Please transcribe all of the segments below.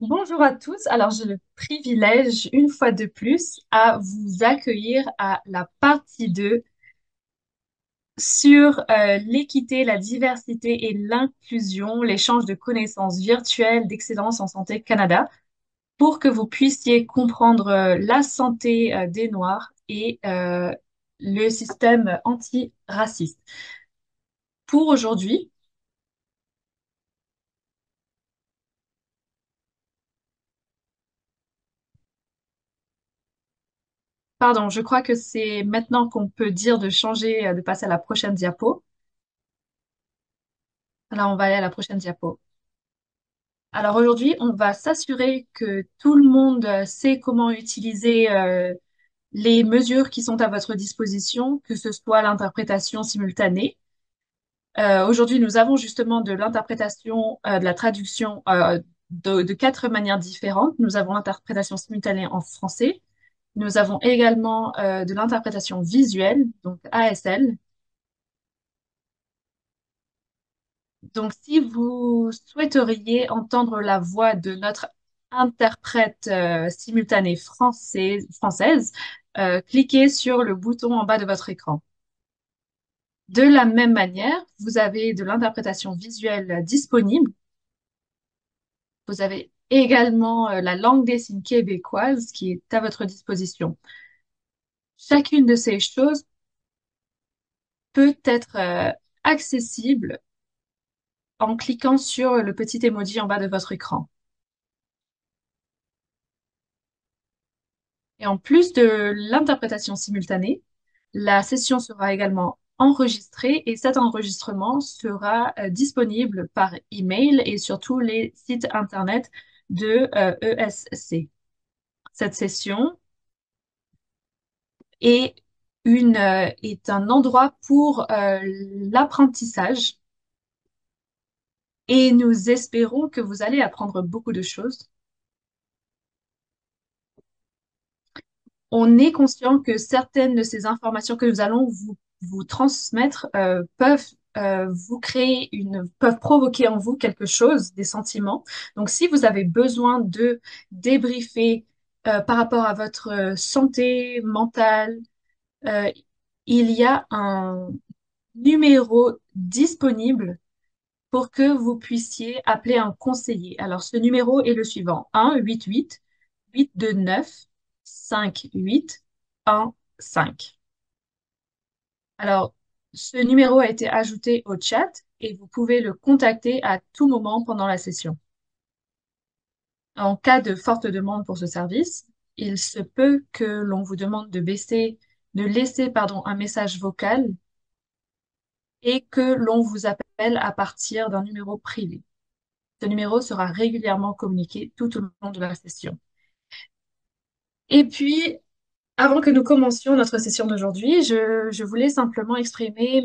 Bonjour à tous. Alors, j'ai le privilège, une fois de plus, à vous accueillir à la partie 2 sur l'équité, la diversité et l'inclusion, l'échange de connaissances virtuelles d'Excellence en Santé Canada, pour que vous puissiez comprendre la santé des Noirs et le système antiraciste. Pour aujourd'hui, pardon, je crois que c'est maintenant qu'on peut dire de changer, de passer à la prochaine diapo. Alors, on va aller à la prochaine diapo. Alors aujourd'hui, on va s'assurer que tout le monde sait comment utiliser les mesures qui sont à votre disposition, que ce soit l'interprétation simultanée. Aujourd'hui, nous avons justement de l'interprétation, de la traduction de quatre manières différentes. Nous avons l'interprétation simultanée en français. Nous avons également de l'interprétation visuelle, donc ASL. Donc, si vous souhaiteriez entendre la voix de notre interprète simultanée française, cliquez sur le bouton en bas de votre écran. De la même manière, vous avez de l'interprétation visuelle disponible. Vous avez également la langue des signes québécoise qui est à votre disposition. Chacune de ces choses peut être accessible en cliquant sur le petit emoji en bas de votre écran. Et en plus de l'interprétation simultanée, la session sera également enregistrée et cet enregistrement sera disponible par email et sur tous les sites internet de ESC. Cette session est est un endroit pour l'apprentissage et nous espérons que vous allez apprendre beaucoup de choses. On est conscient que certaines de ces informations que nous allons vous transmettre peuvent vous créer peuvent provoquer en vous quelque chose, des sentiments. Donc, si vous avez besoin de débriefer par rapport à votre santé mentale, euh, il y a un numéro disponible pour que vous puissiez appeler un conseiller. Alors, ce numéro est le suivant, 1-888-829-5815. Alors, ce numéro a été ajouté au chat et vous pouvez le contacter à tout moment pendant la session. En cas de forte demande pour ce service, il se peut que l'on vous demande de laisser, pardon, un message vocal et que l'on vous appelle à partir d'un numéro privé. Ce numéro sera régulièrement communiqué tout au long de la session. Et puis, avant que nous commencions notre session d'aujourd'hui, je voulais simplement exprimer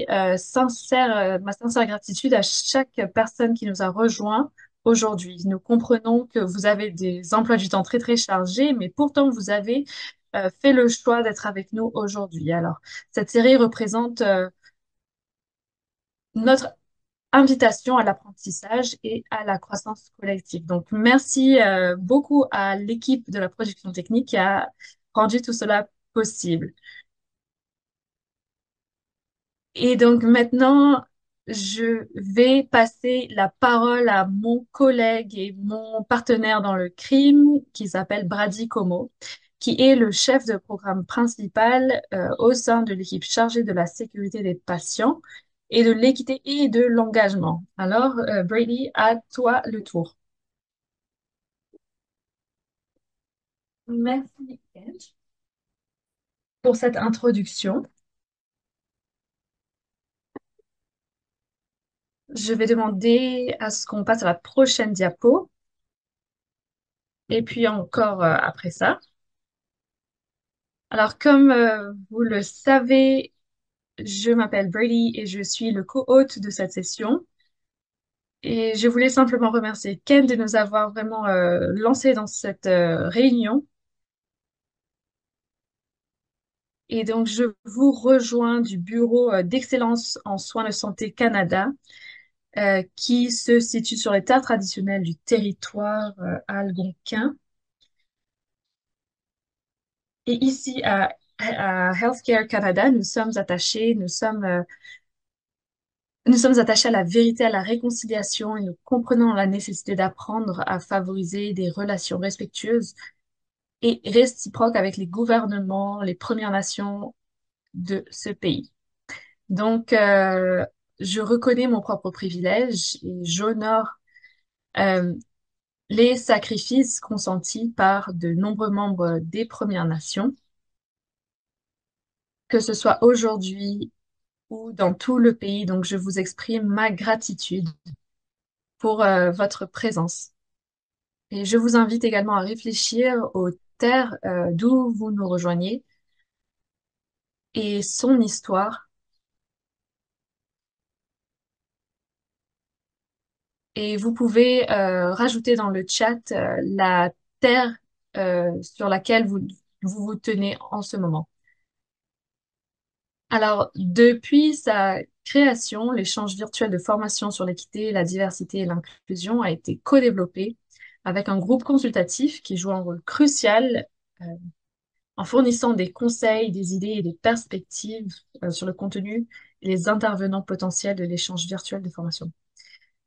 ma sincère gratitude à chaque personne qui nous a rejoints aujourd'hui. Nous comprenons que vous avez des emplois du temps très, très chargés, mais pourtant vous avez fait le choix d'être avec nous aujourd'hui. Alors, cette série représente notre invitation à l'apprentissage et à la croissance collective. Donc, merci beaucoup à l'équipe de la production technique qui a rendu tout cela possible. Et donc maintenant, je vais passer la parole à mon collègue et mon partenaire dans le crime qui s'appelle Brady Como, qui est le chef de programme principal au sein de l'équipe chargée de la sécurité des patients et de l'équité et de l'engagement. Alors, Brady, à toi le tour. Merci, Kate, pour cette introduction. Je vais demander à ce qu'on passe à la prochaine diapo et puis encore après ça. Alors, comme vous le savez, je m'appelle Brady et je suis le co-hôte de cette session. Et je voulais simplement remercier Ken de nous avoir vraiment lancé dans cette réunion. Et donc, je vous rejoins du Bureau d'excellence en soins de santé Canada. qui se situe sur les terres traditionnelles du territoire algonquin. Et ici, à Healthcare Canada, nous sommes attachés à la vérité, à la réconciliation et nous comprenons la nécessité d'apprendre à favoriser des relations respectueuses et réciproques avec les gouvernements, les Premières Nations de ce pays. Donc, je reconnais mon propre privilège et j'honore euh, les sacrifices consentis par de nombreux membres des Premières Nations, que ce soit aujourd'hui ou dans tout le pays. Donc, je vous exprime ma gratitude pour votre présence. Et je vous invite également à réfléchir aux terres d'où vous nous rejoignez et son histoire. Et vous pouvez rajouter dans le chat la terre sur laquelle vous vous tenez en ce moment. Alors, depuis sa création, l'échange virtuel de formation sur l'équité, la diversité et l'inclusion a été co-développé avec un groupe consultatif qui joue un rôle crucial euh, en fournissant des conseils, des idées et des perspectives sur le contenu et les intervenants potentiels de l'échange virtuel de formation.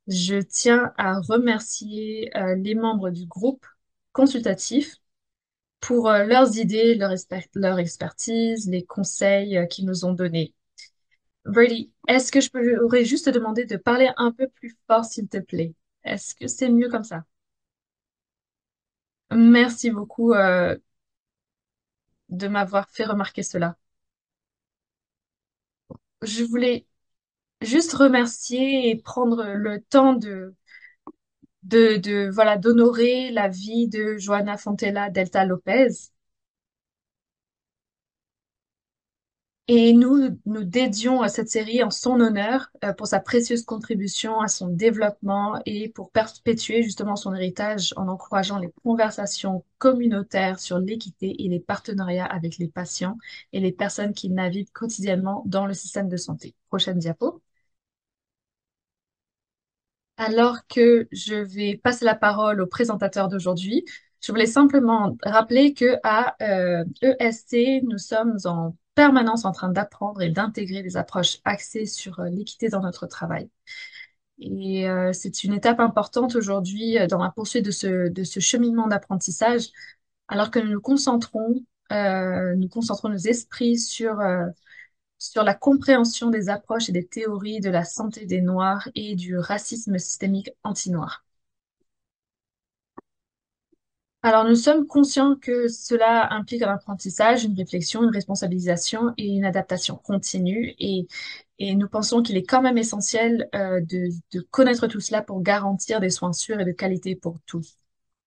Je tiens à remercier les membres du groupe consultatif pour leurs idées, leur expertise, les conseils qu'ils nous ont donnés. Brady, est-ce que pourrais juste te demander de parler un peu plus fort, s'il te plaît? Est-ce que c'est mieux comme ça? Merci beaucoup de m'avoir fait remarquer cela. Je voulais juste remercier et prendre le temps voilà, d'honorer la vie de Joana Fontella Delta Lopez. Et nous dédions cette série en son honneur pour sa précieuse contribution à son développement et pour perpétuer justement son héritage en encourageant les conversations communautaires sur l'équité et les partenariats avec les patients et les personnes qui naviguent quotidiennement dans le système de santé. Prochaine diapo. Alors que je vais passer la parole au présentateur d'aujourd'hui, je voulais simplement rappeler que à ESC, nous sommes en permanence en train d'apprendre et d'intégrer des approches axées sur l'équité dans notre travail. Et c'est une étape importante aujourd'hui dans la poursuite de ce cheminement d'apprentissage, alors que nous concentrons nos esprits sur la compréhension des approches et des théories de la santé des Noirs et du racisme systémique anti-noir. Alors, nous sommes conscients que cela implique un apprentissage, une réflexion, une responsabilisation et une adaptation continue. Et nous pensons qu'il est quand même essentiel de connaître tout cela pour garantir des soins sûrs et de qualité pour tous.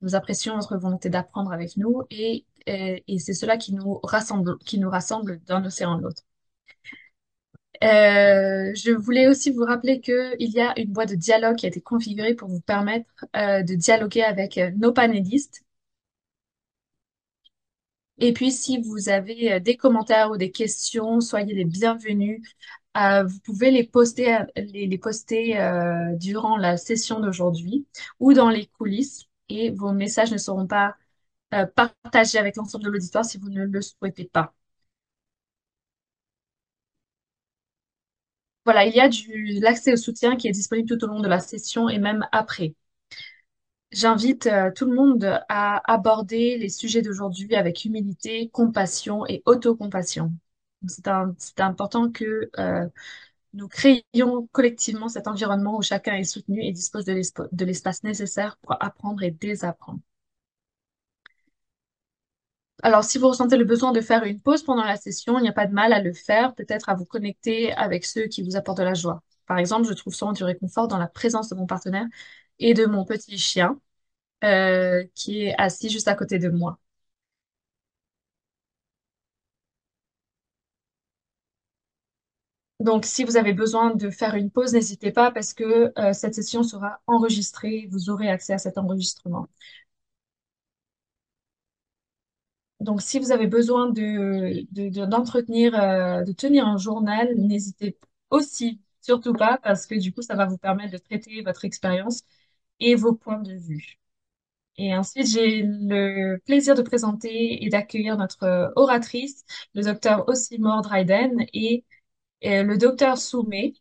Nous apprécions votre volonté d'apprendre avec nous et c'est cela qui nous rassemble d'un océan à l'autre. Je voulais aussi vous rappeler qu'il y a une boîte de dialogue qui a été configurée pour vous permettre de dialoguer avec nos panélistes. Et puis, si vous avez des commentaires ou des questions, soyez les bienvenus. Vous pouvez les poster durant la session d'aujourd'hui ou dans les coulisses et vos messages ne seront pas partagés avec l'ensemble de l'auditoire si vous ne le souhaitez pas. Voilà, il y a l'accès au soutien qui est disponible tout au long de la session et même après. J'invite tout le monde à aborder les sujets d'aujourd'hui avec humilité, compassion et autocompassion. C'est important que nous créions collectivement cet environnement où chacun est soutenu et dispose de l'espace nécessaire pour apprendre et désapprendre. Alors, si vous ressentez le besoin de faire une pause pendant la session, il n'y a pas de mal à le faire, peut-être à vous connecter avec ceux qui vous apportent de la joie. Par exemple, je trouve souvent du réconfort dans la présence de mon partenaire et de mon petit chien qui est assis juste à côté de moi. Donc, si vous avez besoin de faire une pause, n'hésitez pas parce que cette session sera enregistrée. Vous aurez accès à cet enregistrement. Donc, si vous avez besoin d'entretenir, de tenir un journal, n'hésitez aussi Surtout pas, parce que du coup, ça va vous permettre de traiter votre expérience et vos points de vue. Et ensuite, j'ai le plaisir de présenter et d'accueillir notre oratrice, le docteur Osimor Dryden et le docteur Soumé.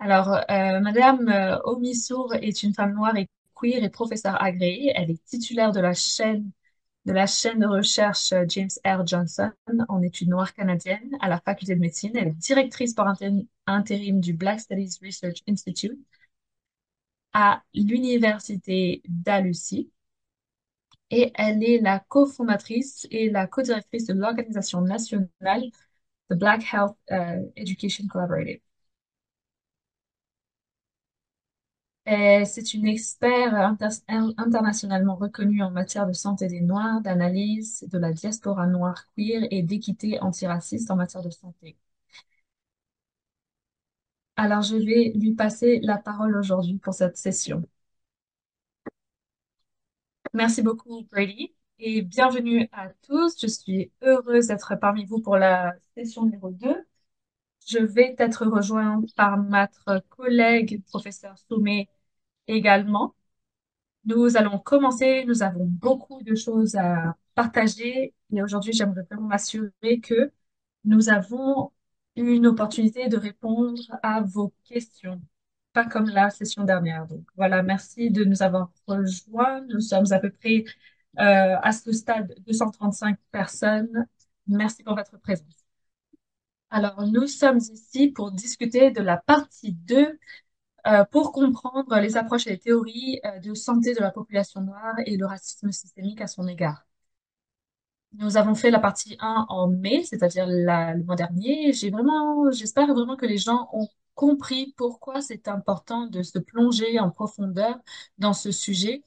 Alors, Madame Omisour est une femme noire et queer et professeure agréée. Elle est titulaire de la chaîne de recherche James R. Johnson en études noires canadiennes à la faculté de médecine. Elle est directrice par intérim du Black Studies Research Institute à l'université d'Annecy. Et elle est la cofondatrice et la co-directrice de l'organisation nationale The Black Health Education Collaborative. C'est une expert internationalement reconnue en matière de santé des Noirs, d'analyse de la diaspora noire queer et d'équité antiraciste en matière de santé. Alors, je vais lui passer la parole aujourd'hui pour cette session. Merci beaucoup, Brady, et bienvenue à tous. Je suis heureuse d'être parmi vous pour la session numéro 2. Je vais être rejointe par notre collègue, professeur Soumé, également. Nous allons commencer. Nous avons beaucoup de choses à partager et aujourd'hui, j'aimerais vraiment m'assurer que nous avons une opportunité de répondre à vos questions, pas comme la session dernière. Donc voilà, merci de nous avoir rejoints. Nous sommes à peu près à ce stade 235 personnes. Merci pour votre présence. Alors, nous sommes ici pour discuter de la partie 2 pour comprendre les approches et les théories de santé de la population noire et le racisme systémique à son égard. Nous avons fait la partie 1 en mai, c'est-à-dire le mois dernier. J'espère vraiment que les gens ont compris pourquoi c'est important de se plonger en profondeur dans ce sujet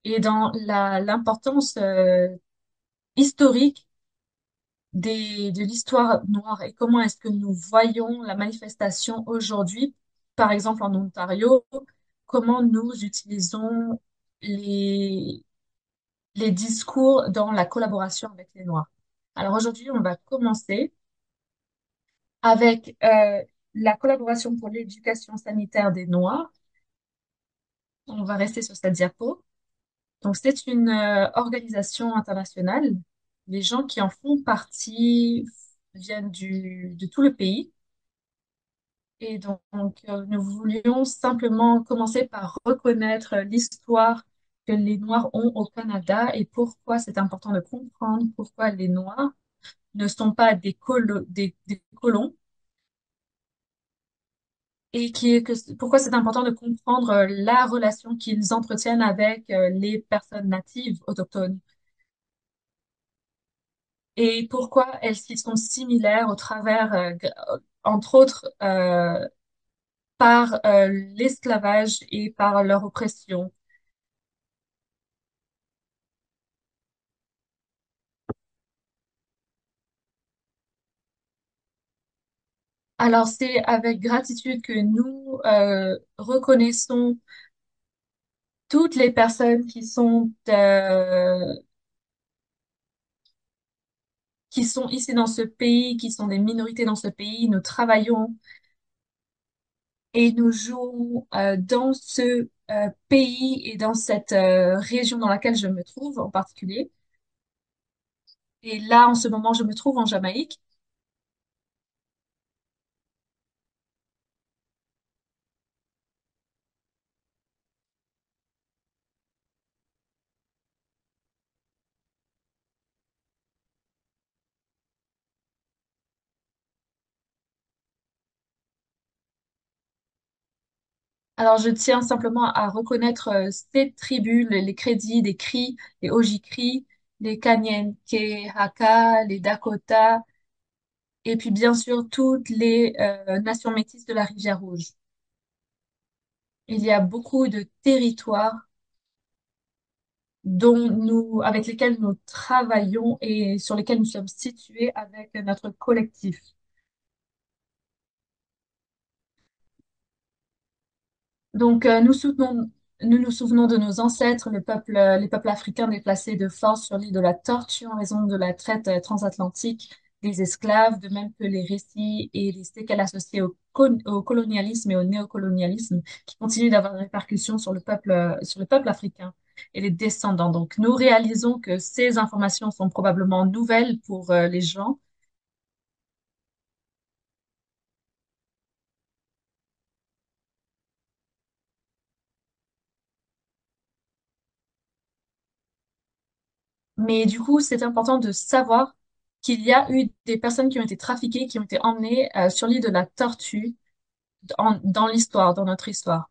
et dans l'importance historique de l'histoire noire et comment est-ce que nous voyons la manifestation aujourd'hui, par exemple en Ontario, comment nous utilisons les, les discours dans la collaboration avec les Noirs. Alors aujourd'hui, on va commencer avec la collaboration pour l'éducation sanitaire des Noirs. On va rester sur cette diapo. Donc, c'est une organisation internationale. Les gens qui en font partie viennent de tout le pays. Et donc, nous voulions simplement commencer par reconnaître l'histoire que les Noirs ont au Canada et pourquoi c'est important de comprendre pourquoi les Noirs ne sont pas des colons et pourquoi c'est important de comprendre la relation qu'ils entretiennent avec les personnes natives autochtones et pourquoi elles sont similaires au travers, entre autres, par l'esclavage et par leur oppression. Alors, c'est avec gratitude que nous reconnaissons toutes les personnes qui sont ici dans ce pays, qui sont des minorités dans ce pays. Nous travaillons et nous jouons dans ce pays et dans cette région dans laquelle je me trouve en particulier. Et là, en ce moment, je me trouve en Jamaïque. Alors, je tiens simplement à reconnaître ces tribus, les Crédits, les Cris, les Ojikri, les Kanienke Haka, les Dakota, et puis bien sûr toutes les nations métisses de la Rivière Rouge. Il y a beaucoup de territoires avec lesquels nous travaillons et sur lesquels nous sommes situés avec notre collectif. Donc, nous nous souvenons de nos ancêtres, les peuples africains déplacés de force sur l'île de la Tortue en raison de la traite transatlantique des esclaves, de même que les récits et les séquelles associées au colonialisme et au néocolonialisme qui continuent d'avoir des répercussions sur le peuple africain et les descendants. Donc, nous réalisons que ces informations sont probablement nouvelles pour les gens, mais du coup, c'est important de savoir qu'il y a eu des personnes qui ont été trafiquées, qui ont été emmenées sur l'île de la Tortue dans l'histoire, dans notre histoire.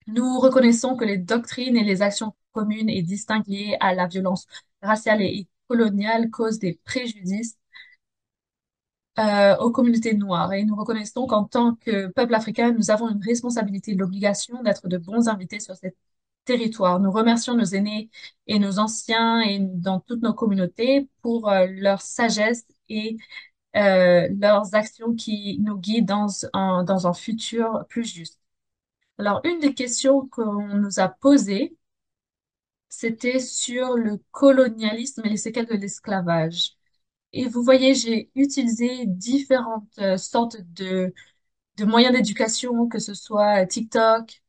Nous reconnaissons que les doctrines et les actions communes et distinctes liées à la violence raciale et coloniale causent des préjudices aux communautés noires. Et nous reconnaissons qu'en tant que peuple africain, nous avons une responsabilité et l'obligation d'être de bons invités sur ces territoires. Nous remercions nos aînés et nos anciens et dans toutes nos communautés pour leur sagesse et leurs actions qui nous guident dans un futur plus juste. Alors, une des questions qu'on nous a posées, c'était sur le colonialisme et les séquelles de l'esclavage. Et vous voyez, j'ai utilisé différentes sortes de moyens d'éducation, que ce soit TikTok,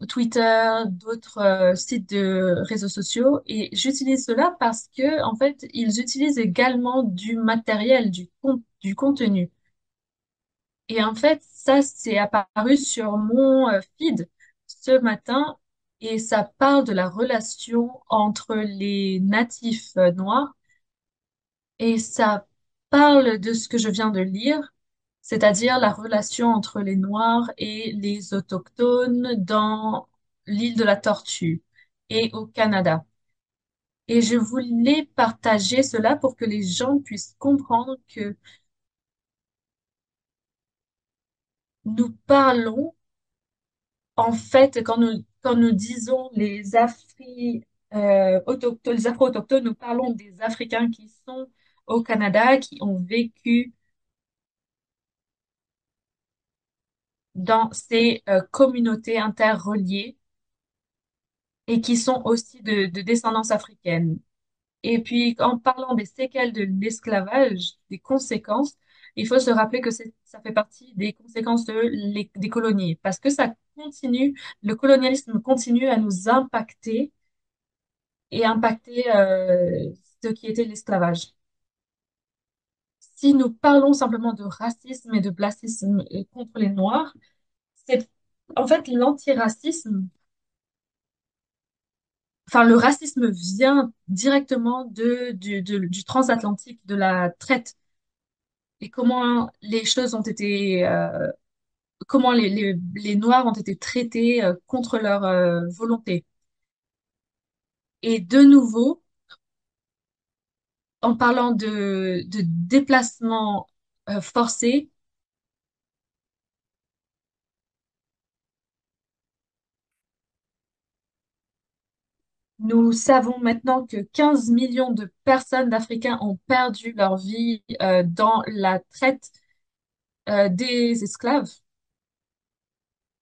Twitter, d'autres sites de réseaux sociaux. Et j'utilise cela parce que, en fait, ils utilisent également du matériel, du contenu. Et en fait, ça, c'est apparu sur mon feed ce matin et ça parle de la relation entre les natifs noirs et ça parle de ce que je viens de lire, c'est-à-dire la relation entre les Noirs et les autochtones dans l'île de la Tortue et au Canada. Et je voulais partager cela pour que les gens puissent comprendre que nous parlons, en fait, quand nous disons les Afro-autochtones, nous parlons des Africains qui sont au Canada, qui ont vécu dans ces communautés interreliées et qui sont aussi de descendance africaine. Et puis, en parlant des séquelles de l'esclavage, des conséquences, il faut se rappeler que ça fait partie des conséquences des colonies, parce que ça continue, le colonialisme continue à nous impacter et impacter ce qui était l'esclavage. Si nous parlons simplement de racisme et de blacisme contre les Noirs, c'est en fait l'antiracisme. Enfin, le racisme vient directement du transatlantique, de la traite, et comment les choses ont été, comment les Noirs ont été traités contre leur volonté. Et de nouveau, en parlant de déplacement forcé, nous savons maintenant que 15 millions de personnes d'Africains ont perdu leur vie dans la traite des esclaves.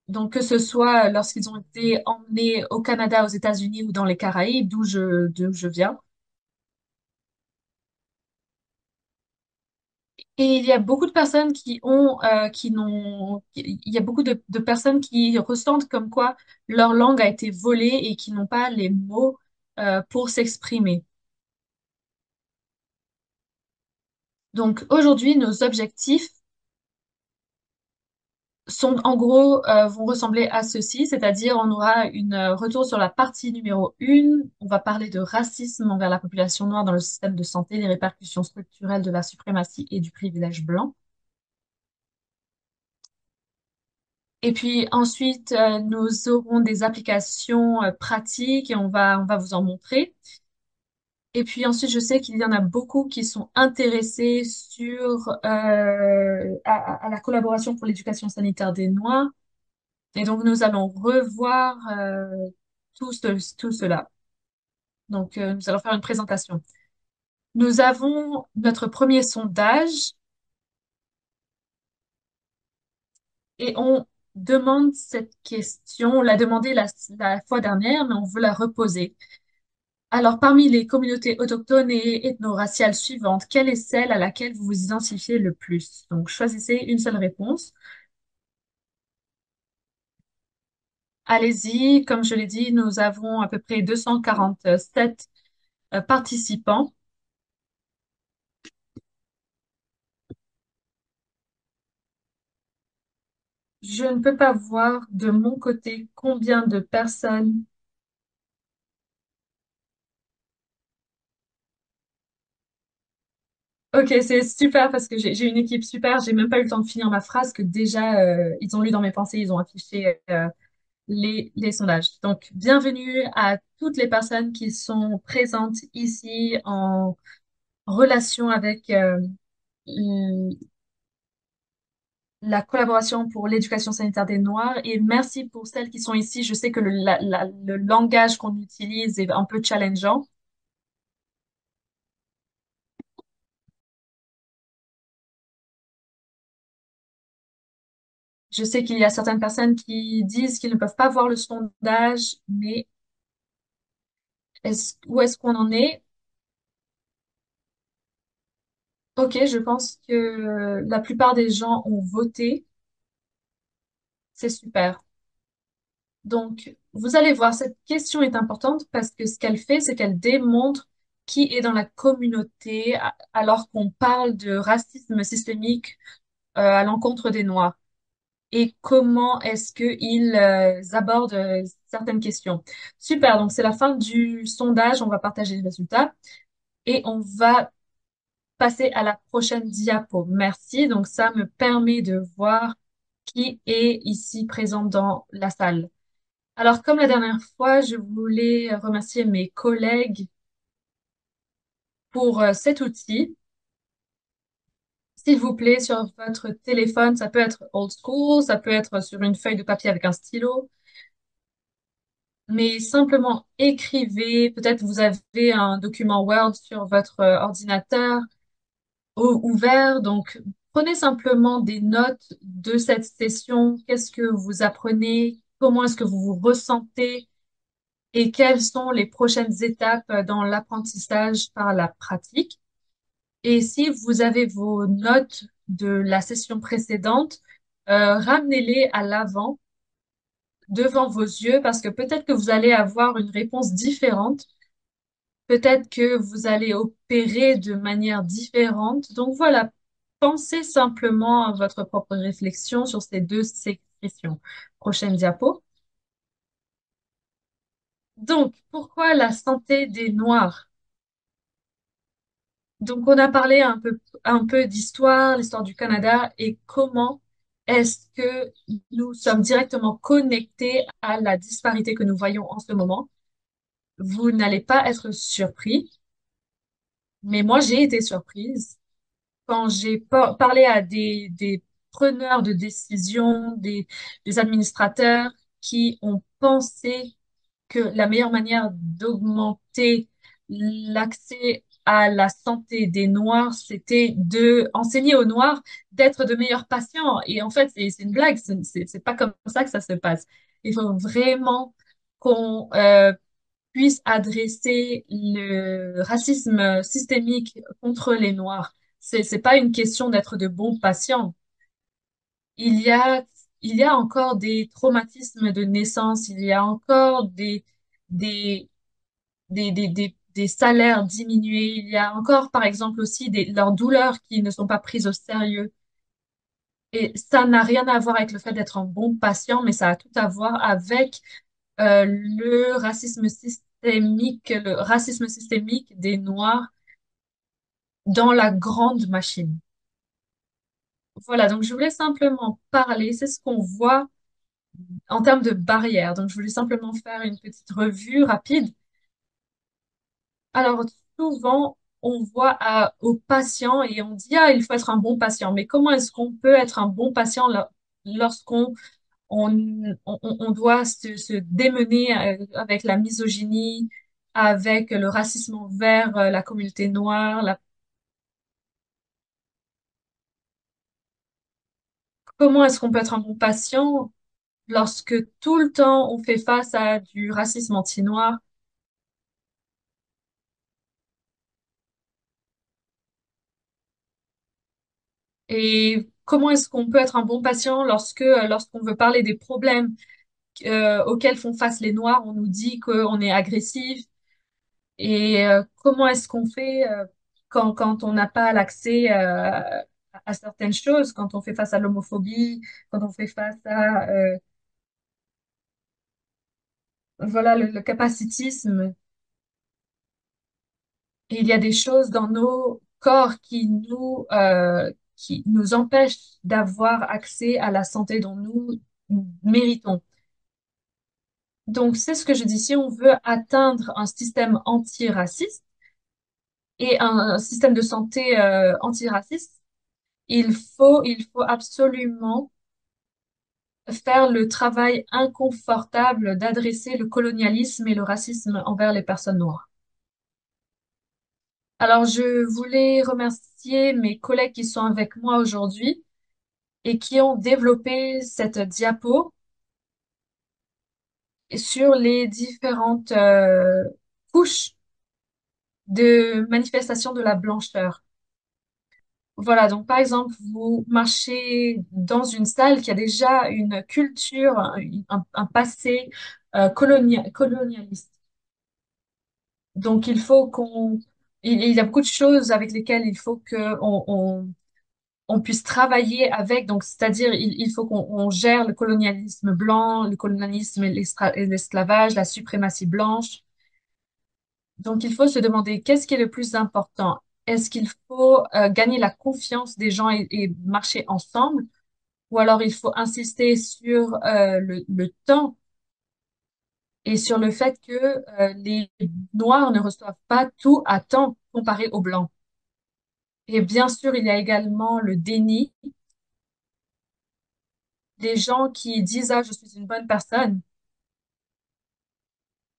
Donc, que ce soit lorsqu'ils ont été emmenés au Canada, aux États-Unis ou dans les Caraïbes, d'où je viens. Et il y a beaucoup de personnes qui n'ont, il y a beaucoup de personnes qui ressentent comme quoi leur langue a été volée et qui n'ont pas les mots, pour s'exprimer. Donc, aujourd'hui, nos objectifs sont en gros vont ressembler à ceci, c'est-à-dire on aura une retour sur la partie numéro 1, on va parler de racisme envers la population noire dans le système de santé, les répercussions structurelles de la suprématie et du privilège blanc. Et puis ensuite, nous aurons des applications pratiques et on va vous en montrer. Et puis ensuite, je sais qu'il y en a beaucoup qui sont intéressés à la collaboration pour l'éducation sanitaire des Noirs. Et donc, nous allons revoir tout cela. Donc, nous allons faire une présentation. Nous avons notre premier sondage et on demande cette question. On l'a demandé la fois dernière, mais on veut la reposer. Alors, parmi les communautés autochtones et ethno-raciales suivantes, quelle est celle à laquelle vous vous identifiez le plus? Donc, choisissez une seule réponse. Allez-y, comme je l'ai dit, nous avons à peu près 247 participants. Je ne peux pas voir de mon côté combien de personnes. Ok, c'est super parce que j'ai une équipe super. J'ai même pas eu le temps de finir ma phrase que déjà ils ont lu dans mes pensées, ils ont affiché les sondages. Donc, bienvenue à toutes les personnes qui sont présentes ici en relation avec la collaboration pour l'éducation sanitaire des Noirs et merci pour celles qui sont ici. Je sais que le langage qu'on utilise est un peu challengeant. Je sais qu'il y a certaines personnes qui disent qu'ils ne peuvent pas voir le sondage, mais où est-ce qu'on en est? Ok, je pense que la plupart des gens ont voté. C'est super. Donc, vous allez voir, cette question est importante parce que ce qu'elle fait, c'est qu'elle démontre qui est dans la communauté alors qu'on parle de racisme systémique à l'encontre des Noirs et comment est-ce qu'ils abordent certaines questions. Super, donc c'est la fin du sondage, on va partager les résultats et on va passer à la prochaine diapo. Merci, donc ça me permet de voir qui est ici présent dans la salle. Alors, comme la dernière fois, je voulais remercier mes collègues pour cet outil. S'il vous plaît, sur votre téléphone, ça peut être old school, ça peut être sur une feuille de papier avec un stylo, mais simplement écrivez. Peut-être vous avez un document Word sur votre ordinateur ouvert, donc prenez simplement des notes de cette session. Qu'est-ce que vous apprenez? Comment est-ce que vous vous ressentez? Et quelles sont les prochaines étapes dans l'apprentissage par la pratique. Et si vous avez vos notes de la session précédente, ramenez-les à l'avant, devant vos yeux, parce que peut-être que vous allez avoir une réponse différente, peut-être que vous allez opérer de manière différente. Donc voilà, pensez simplement à votre propre réflexion sur ces deux questions. Prochaine diapo. Donc, pourquoi la santé des Noirs? Donc, on a parlé un peu d'histoire, l'histoire du Canada et comment est-ce que nous sommes directement connectés à la disparité que nous voyons en ce moment. Vous n'allez pas être surpris, mais moi, j'ai été surprise quand j'ai parlé à des preneurs de décision, des administrateurs qui ont pensé que la meilleure manière d'augmenter l'accès à la santé des Noirs, c'était de enseigner aux Noirs d'être de meilleurs patients. Et en fait, c'est une blague, c'est pas comme ça que ça se passe. Il faut vraiment qu'on puisse adresser le racisme systémique contre les Noirs. C'est pas une question d'être de bons patients. Il y a, il y a encore des traumatismes de naissance, il y a encore des, des salaires diminués, il y a encore, par exemple, aussi leurs douleurs qui ne sont pas prises au sérieux. Et ça n'a rien à voir avec le fait d'être un bon patient, mais ça a tout à voir avec le racisme systémique des Noirs dans la grande machine. Voilà, donc je voulais simplement parler, c'est ce qu'on voit en termes de barrières. Donc je voulais simplement faire une petite revue rapide. Alors souvent, on voit aux patients et on dit, ah, il faut être un bon patient. Mais comment est-ce qu'on peut être un bon patient lorsqu'on on doit se démener avec la misogynie, avec le racisme envers la communauté noire. Comment est-ce qu'on peut être un bon patient lorsque tout le temps on fait face à du racisme anti-noir? Et comment est-ce qu'on peut être un bon patient lorsqu'on veut parler des problèmes auxquels font face les Noirs, on nous dit qu'on est agressif. Et comment est-ce qu'on fait quand on n'a pas l'accès à certaines choses, quand on fait face à l'homophobie, quand on fait face à voilà le capacitisme. Et il y a des choses dans nos corps qui nous empêchent d'avoir accès à la santé dont nous méritons. Donc, c'est ce que je dis. Si on veut atteindre un système antiraciste et un système de santé antiraciste, il faut absolument faire le travail inconfortable d'adresser le colonialisme et le racisme envers les personnes noires. Alors, je voulais remercier mes collègues qui sont avec moi aujourd'hui et qui ont développé cette diapo sur les différentes couches de manifestation de la blancheur. Voilà, donc par exemple, vous marchez dans une salle qui a déjà une culture, un passé colonialiste. Donc il y a beaucoup de choses avec lesquelles il faut que on puisse travailler avec. Donc c'est-à-dire il faut qu'on gère le colonialisme blanc, le colonialisme et l'esclavage, la suprématie blanche. Donc, il faut se demander qu'est-ce qui est le plus important? Est-ce qu'il faut gagner la confiance des gens et marcher ensemble? Ou alors il faut insister sur le temps et sur le fait que les Noirs ne reçoivent pas tout à temps comparé aux Blancs. Et bien sûr, il y a également le déni. Les gens qui disent, ah, je suis une bonne personne.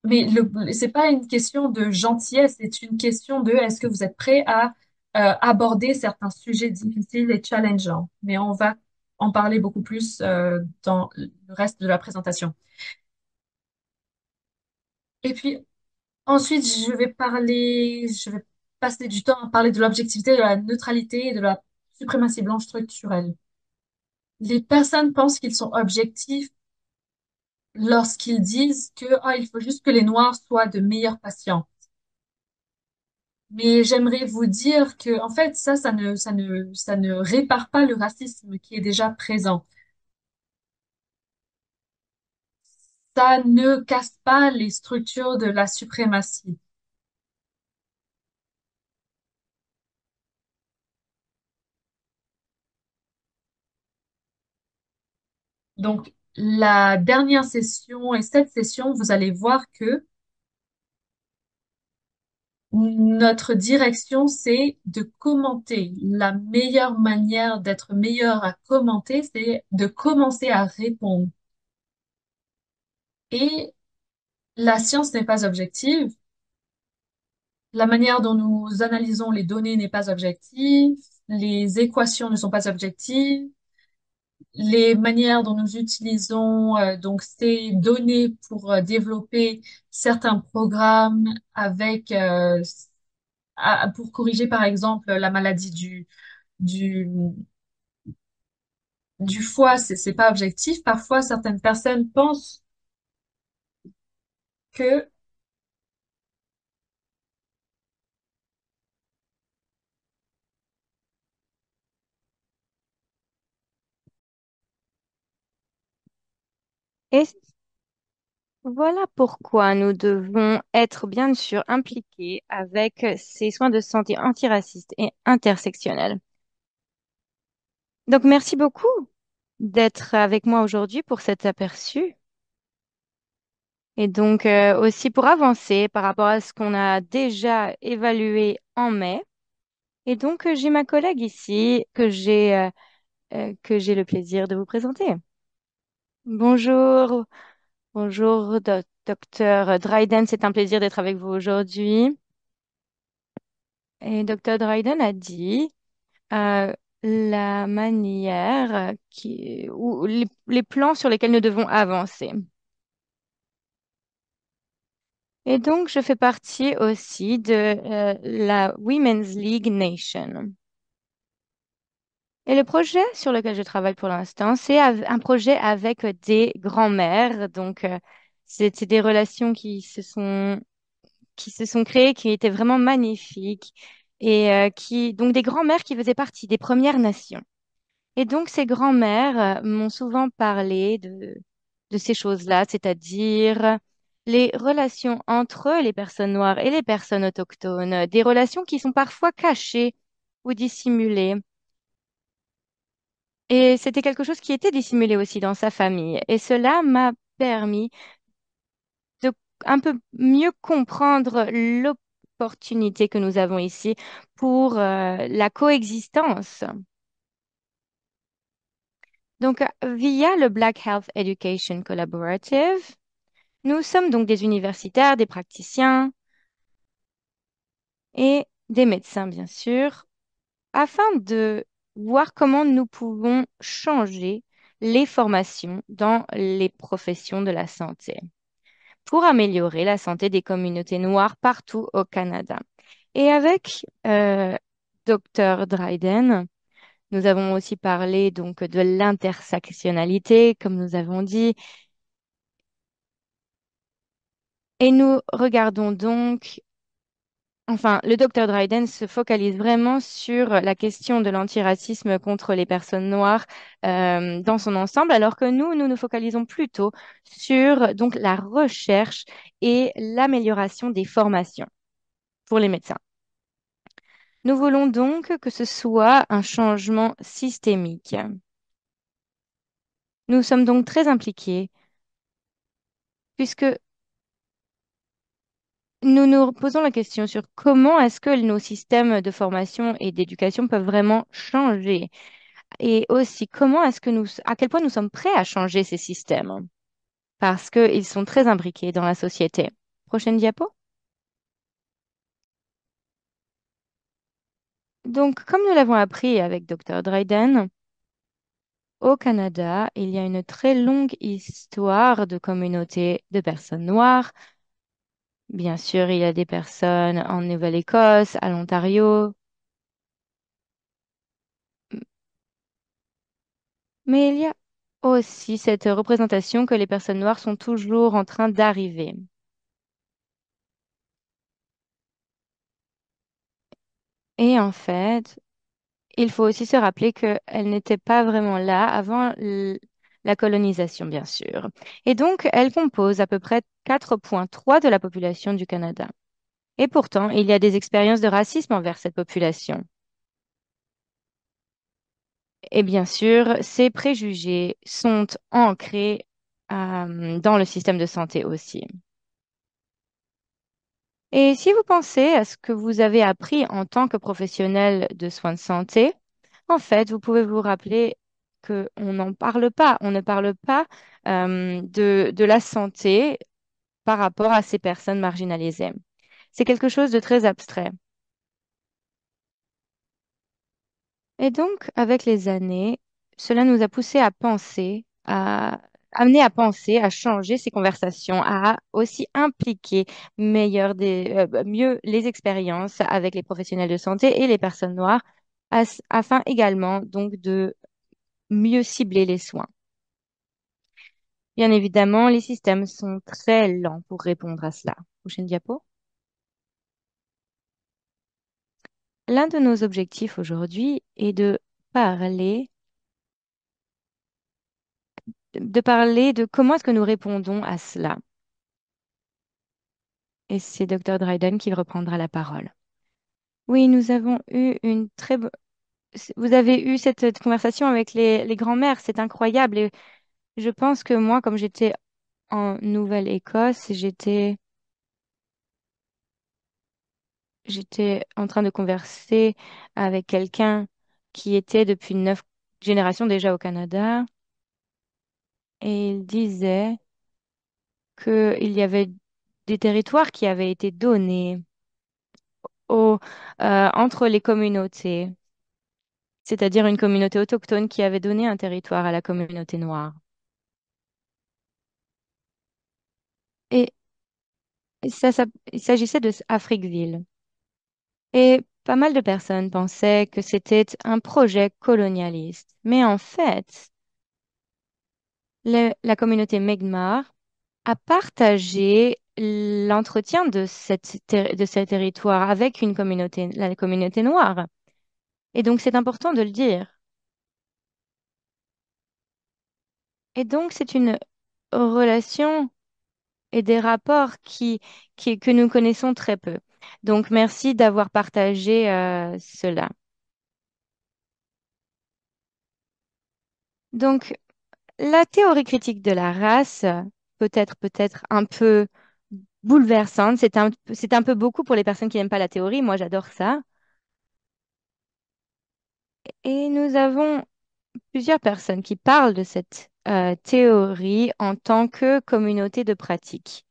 Mais c'est pas une question de gentillesse, c'est une question de est-ce que vous êtes prêt à aborder certains sujets difficiles et challengeants. Mais on va en parler beaucoup plus dans le reste de la présentation. Et puis ensuite, je vais passer du temps à parler de l'objectivité, de la neutralité et de la suprématie blanche structurelle. Les personnes pensent qu'ils sont objectifs lorsqu'ils disent que ah, il faut juste que les Noirs soient de meilleurs patients. Mais j'aimerais vous dire que, en fait, ça ne répare pas le racisme qui est déjà présent. Ça ne casse pas les structures de la suprématie. Donc, la dernière session et cette session, vous allez voir que notre direction, c'est de commenter. La meilleure manière d'être meilleur à commenter, c'est de commencer à répondre. Et la science n'est pas objective. La manière dont nous analysons les données n'est pas objective, les équations ne sont pas objectives, les manières dont nous utilisons donc ces données pour développer certains programmes avec pour corriger par exemple la maladie du du foie, c'est pas objectif. Parfois, certaines personnes pensent que Et voilà pourquoi nous devons être bien sûr impliqués avec ces soins de santé antiracistes et intersectionnels. Donc, merci beaucoup d'être avec moi aujourd'hui pour cet aperçu et donc aussi pour avancer par rapport à ce qu'on a déjà évalué en mai. Et donc, j'ai ma collègue ici que j'ai le plaisir de vous présenter. Bonjour, bonjour, docteur Dryden, c'est un plaisir d'être avec vous aujourd'hui. Et Dr. Dryden a dit euh, la manière ou les plans sur lesquels nous devons avancer. Et donc, je fais partie aussi de la Women's League Nation. Et le projet sur lequel je travaille pour l'instant, c'est un projet avec des grands-mères. Donc, c'était des relations qui se sont créées, qui étaient vraiment magnifiques et donc des grands-mères qui faisaient partie des Premières Nations. Et donc, ces grands-mères m'ont souvent parlé de ces choses-là, c'est-à-dire les relations entre les personnes noires et les personnes autochtones, des relations qui sont parfois cachées ou dissimulées. Et c'était quelque chose qui était dissimulé aussi dans sa famille. Et cela m'a permis de un peu mieux comprendre l'opportunité que nous avons ici pour la coexistence. Donc, via le Black Health Education Collaborative, nous sommes donc des universitaires, des praticiens et des médecins, bien sûr, afin de voir comment nous pouvons changer les formations dans les professions de la santé pour améliorer la santé des communautés noires partout au Canada. Et avec Dr. Dryden, nous avons aussi parlé donc de l'intersectionnalité, comme nous avons dit, et nous regardons donc, enfin, le Dr. Dryden se focalise vraiment sur la question de l'antiracisme contre les personnes noires dans son ensemble, alors que nous nous focalisons plutôt sur donc la recherche et l'amélioration des formations pour les médecins. Nous voulons donc que ce soit un changement systémique. Nous sommes donc très impliqués puisque nous nous posons la question sur comment est-ce que nos systèmes de formation et d'éducation peuvent vraiment changer et aussi comment est-ce que à quel point nous sommes prêts à changer ces systèmes parce qu'ils sont très imbriqués dans la société. Prochaine diapo. Donc, comme nous l'avons appris avec Dr. Dryden, au Canada, il y a une très longue histoire de communautés de personnes noires. Bien sûr, il y a des personnes en Nouvelle-Écosse, à l'Ontario, mais il y a aussi cette représentation que les personnes noires sont toujours en train d'arriver. Et en fait, il faut aussi se rappeler qu'elles n'étaient pas vraiment là avant la colonisation, bien sûr. Et donc, elles composent à peu près 4,3 de la population du Canada. Et pourtant, il y a des expériences de racisme envers cette population. Et bien sûr, ces préjugés sont ancrés dans le système de santé aussi. Et si vous pensez à ce que vous avez appris en tant que professionnel de soins de santé, en fait, vous pouvez vous rappeler qu'on n'en parle pas. On ne parle pas de la santé par rapport à ces personnes marginalisées. C'est quelque chose de très abstrait. Et donc, avec les années, cela nous a poussé à penser, à amener à penser, à changer ces conversations, à aussi impliquer mieux les expériences avec les professionnels de santé et les personnes noires, afin également donc de mieux cibler les soins. Bien évidemment, les systèmes sont très lents pour répondre à cela. Prochaine diapo. L'un de nos objectifs aujourd'hui est parler de parler de comment est-ce que nous répondons à cela. Et c'est Dr. Dryden qui reprendra la parole. Oui, nous avons eu une très... Vous avez eu cette conversation avec les grands-mères, c'est incroyable. Et je pense que moi, comme j'étais en Nouvelle-Écosse, j'étais en train de converser avec quelqu'un qui était depuis 9 générations déjà au Canada. Et il disait qu'il y avait des territoires qui avaient été donnés entre les communautés, c'est-à-dire une communauté autochtone qui avait donné un territoire à la communauté noire. Et il s'agissait de Africville. Et Pas mal de personnes pensaient que c'était un projet colonialiste, mais en fait, la communauté Mi'kmaq a partagé l'entretien de ce territoire avec une communauté, la communauté noire. Et donc, c'est important de le dire. Et donc, c'est une relation et des rapports que nous connaissons très peu. Donc, merci d'avoir partagé cela. Donc, la théorie critique de la race peut être un peu bouleversante. C'est un peu beaucoup pour les personnes qui n'aiment pas la théorie. Moi, j'adore ça. Et nous avons plusieurs personnes qui parlent de cette théorie en tant que communauté de pratique.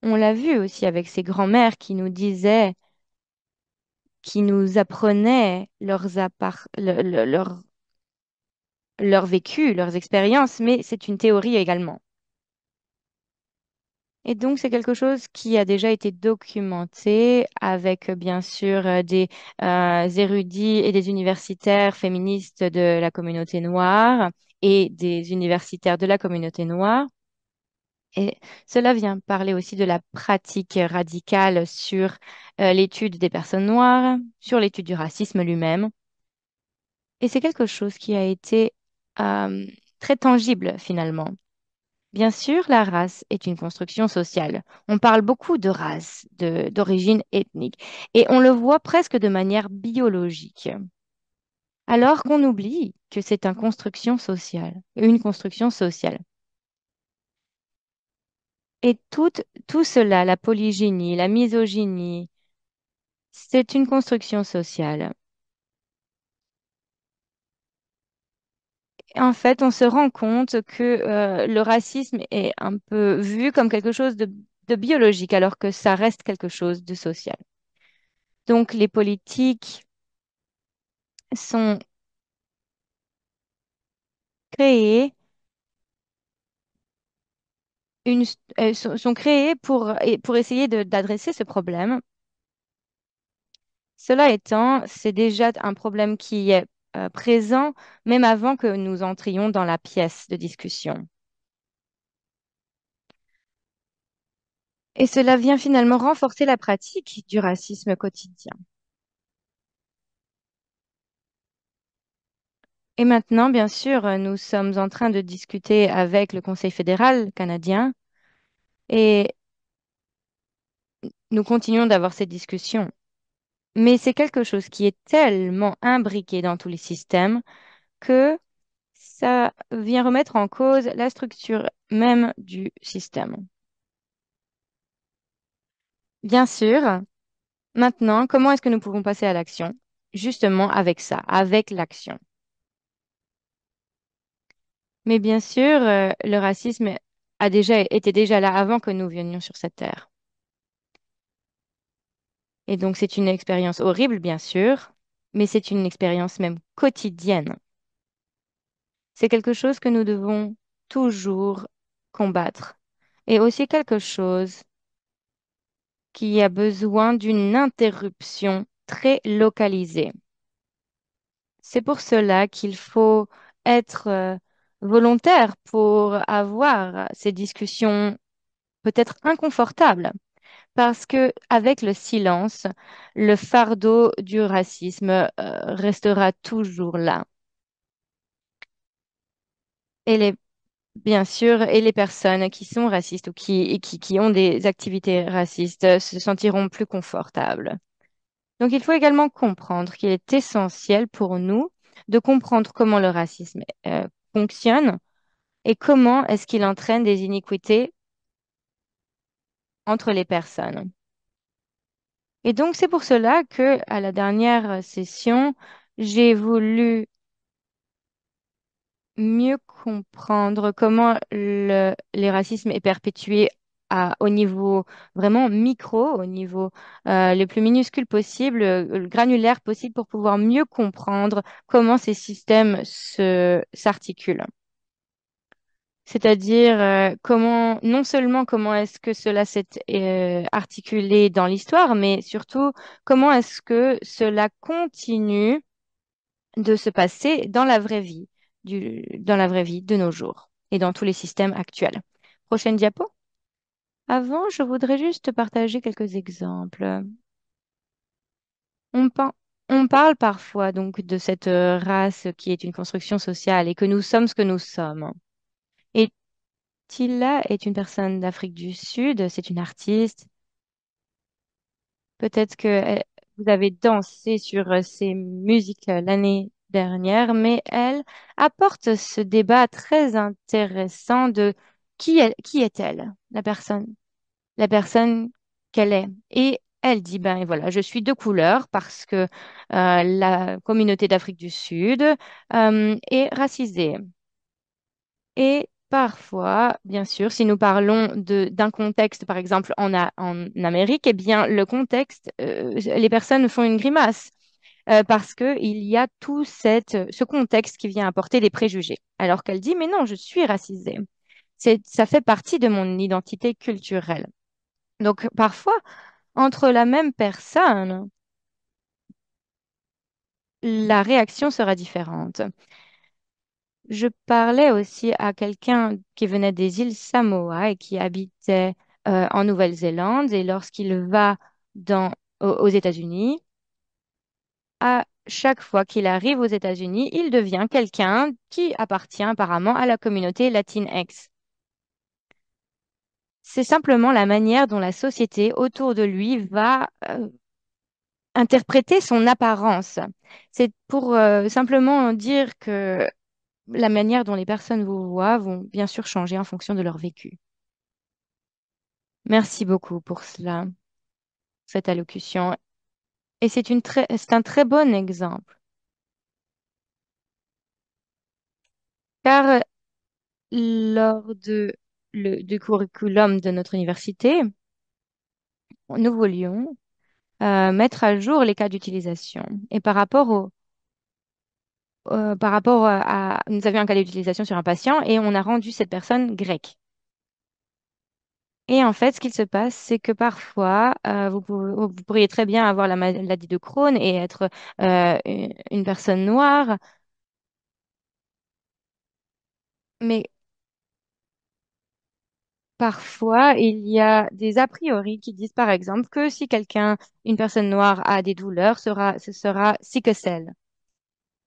On l'a vu aussi avec ces grands-mères qui nous disaient, qui nous apprenaient leur vécu, leurs expériences, mais c'est une théorie également. Et donc, c'est quelque chose qui a déjà été documenté avec, bien sûr, des érudits et des universitaires féministes de la communauté noire et des universitaires de la communauté noire. Et cela vient parler aussi de la pratique radicale sur l'étude des personnes noires, sur l'étude du racisme lui-même. Et c'est quelque chose qui a été euh, très tangible finalement. Bien sûr, la race est une construction sociale. On parle beaucoup de race, d'origine ethnique, et on le voit presque de manière biologique, alors qu'on oublie que c'est une construction sociale. Et tout cela, la polygynie, la misogynie, c'est une construction sociale. En fait, on se rend compte que le racisme est un peu vu comme quelque chose de biologique, alors que ça reste quelque chose de social. Donc, les politiques sont créées, sont créées pour essayer d'adresser ce problème. Cela étant, c'est déjà un problème qui est présent même avant que nous entrions dans la pièce de discussion. Et cela vient finalement renforcer la pratique du racisme quotidien. Et maintenant, bien sûr, nous sommes en train de discuter avec le Conseil fédéral canadien et nous continuons d'avoir cette discussion. Mais c'est quelque chose qui est tellement imbriqué dans tous les systèmes que ça vient remettre en cause la structure même du système. Bien sûr, maintenant, comment est-ce que nous pouvons passer à l'action? Justement avec ça, avec l'action. Mais bien sûr, le racisme était déjà là avant que nous venions sur cette terre. Et donc, c'est une expérience horrible, bien sûr, mais c'est une expérience même quotidienne. C'est quelque chose que nous devons toujours combattre. Et aussi quelque chose qui a besoin d'une interruption très localisée. C'est pour cela qu'il faut être volontaire pour avoir ces discussions peut-être inconfortables, parce que avec le silence, le fardeau du racisme restera toujours là. Et bien sûr, et les personnes qui sont racistes ou qui ont des activités racistes se sentiront plus confortables. Donc, il faut également comprendre qu'il est essentiel pour nous de comprendre comment le racisme fonctionne et comment est-ce qu'il entraîne des iniquités entre les personnes. Et donc, c'est pour cela que, à la dernière session, j'ai voulu mieux comprendre comment les racismes est perpétué au niveau vraiment micro, au niveau le plus minuscule possible, le granulaire possible pour pouvoir mieux comprendre comment ces systèmes s'articulent. C'est-à-dire comment, non seulement comment est-ce que cela s'est articulé dans l'histoire, mais surtout comment est-ce que cela continue de se passer dans la vraie vie, dans la vraie vie de nos jours et dans tous les systèmes actuels. Prochaine diapo. Avant, je voudrais juste partager quelques exemples. On, par- on parle parfois donc de cette race qui est une construction sociale et que nous sommes ce que nous sommes. Et Tilla est une personne d'Afrique du Sud, c'est une artiste. Peut-être que vous avez dansé sur ses musiques l'année dernière, mais elle apporte ce débat très intéressant de qui est-elle, la personne qu'elle est. Et elle dit, ben voilà, je suis de couleur parce que la communauté d'Afrique du Sud est racisée. Et parfois, bien sûr, si nous parlons d'un contexte, par exemple en Amérique, eh bien, le contexte, les personnes font une grimace parce qu'il y a tout ce contexte qui vient apporter des préjugés. Alors qu'elle dit, mais non, je suis racisée. Ça fait partie de mon identité culturelle. Donc, parfois, entre la même personne, la réaction sera différente. Je parlais aussi à quelqu'un qui venait des îles Samoa et qui habitait en Nouvelle-Zélande. Et lorsqu'il va aux États-Unis, à chaque fois qu'il arrive aux États-Unis, il devient quelqu'un qui appartient apparemment à la communauté Latinx. C'est simplement la manière dont la société autour de lui va interpréter son apparence. C'est pour simplement dire que la manière dont les personnes vous voient vont bien sûr changer en fonction de leur vécu. Merci beaucoup pour cela, cette allocution. Et c'est un très bon exemple, car lors du curriculum de notre université, nous voulions mettre à jour les cas d'utilisation. Et par rapport nous avions un cas d'utilisation sur un patient et on a rendu cette personne grecque. Et en fait, ce qu'il se passe, c'est que parfois, vous pourriez très bien avoir la maladie de Crohn et être une personne noire, mais parfois, il y a des a priori qui disent, par exemple, que si une personne noire a des douleurs, ce sera sickle cell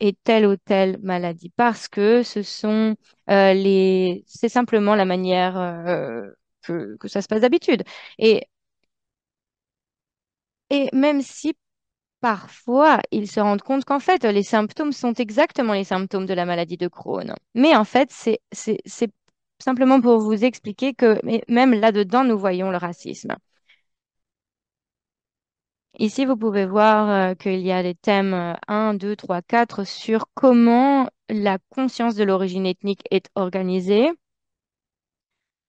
et telle ou telle maladie, parce que c'est simplement la manière que ça se passe d'habitude. Et, et même si parfois, ils se rendent compte qu'en fait, les symptômes sont exactement les symptômes de la maladie de Crohn. Mais en fait, c'est simplement pour vous expliquer que même là-dedans, nous voyons le racisme. Ici, vous pouvez voir qu'il y a les thèmes 1, 2, 3, 4 sur comment la conscience de l'origine ethnique est organisée.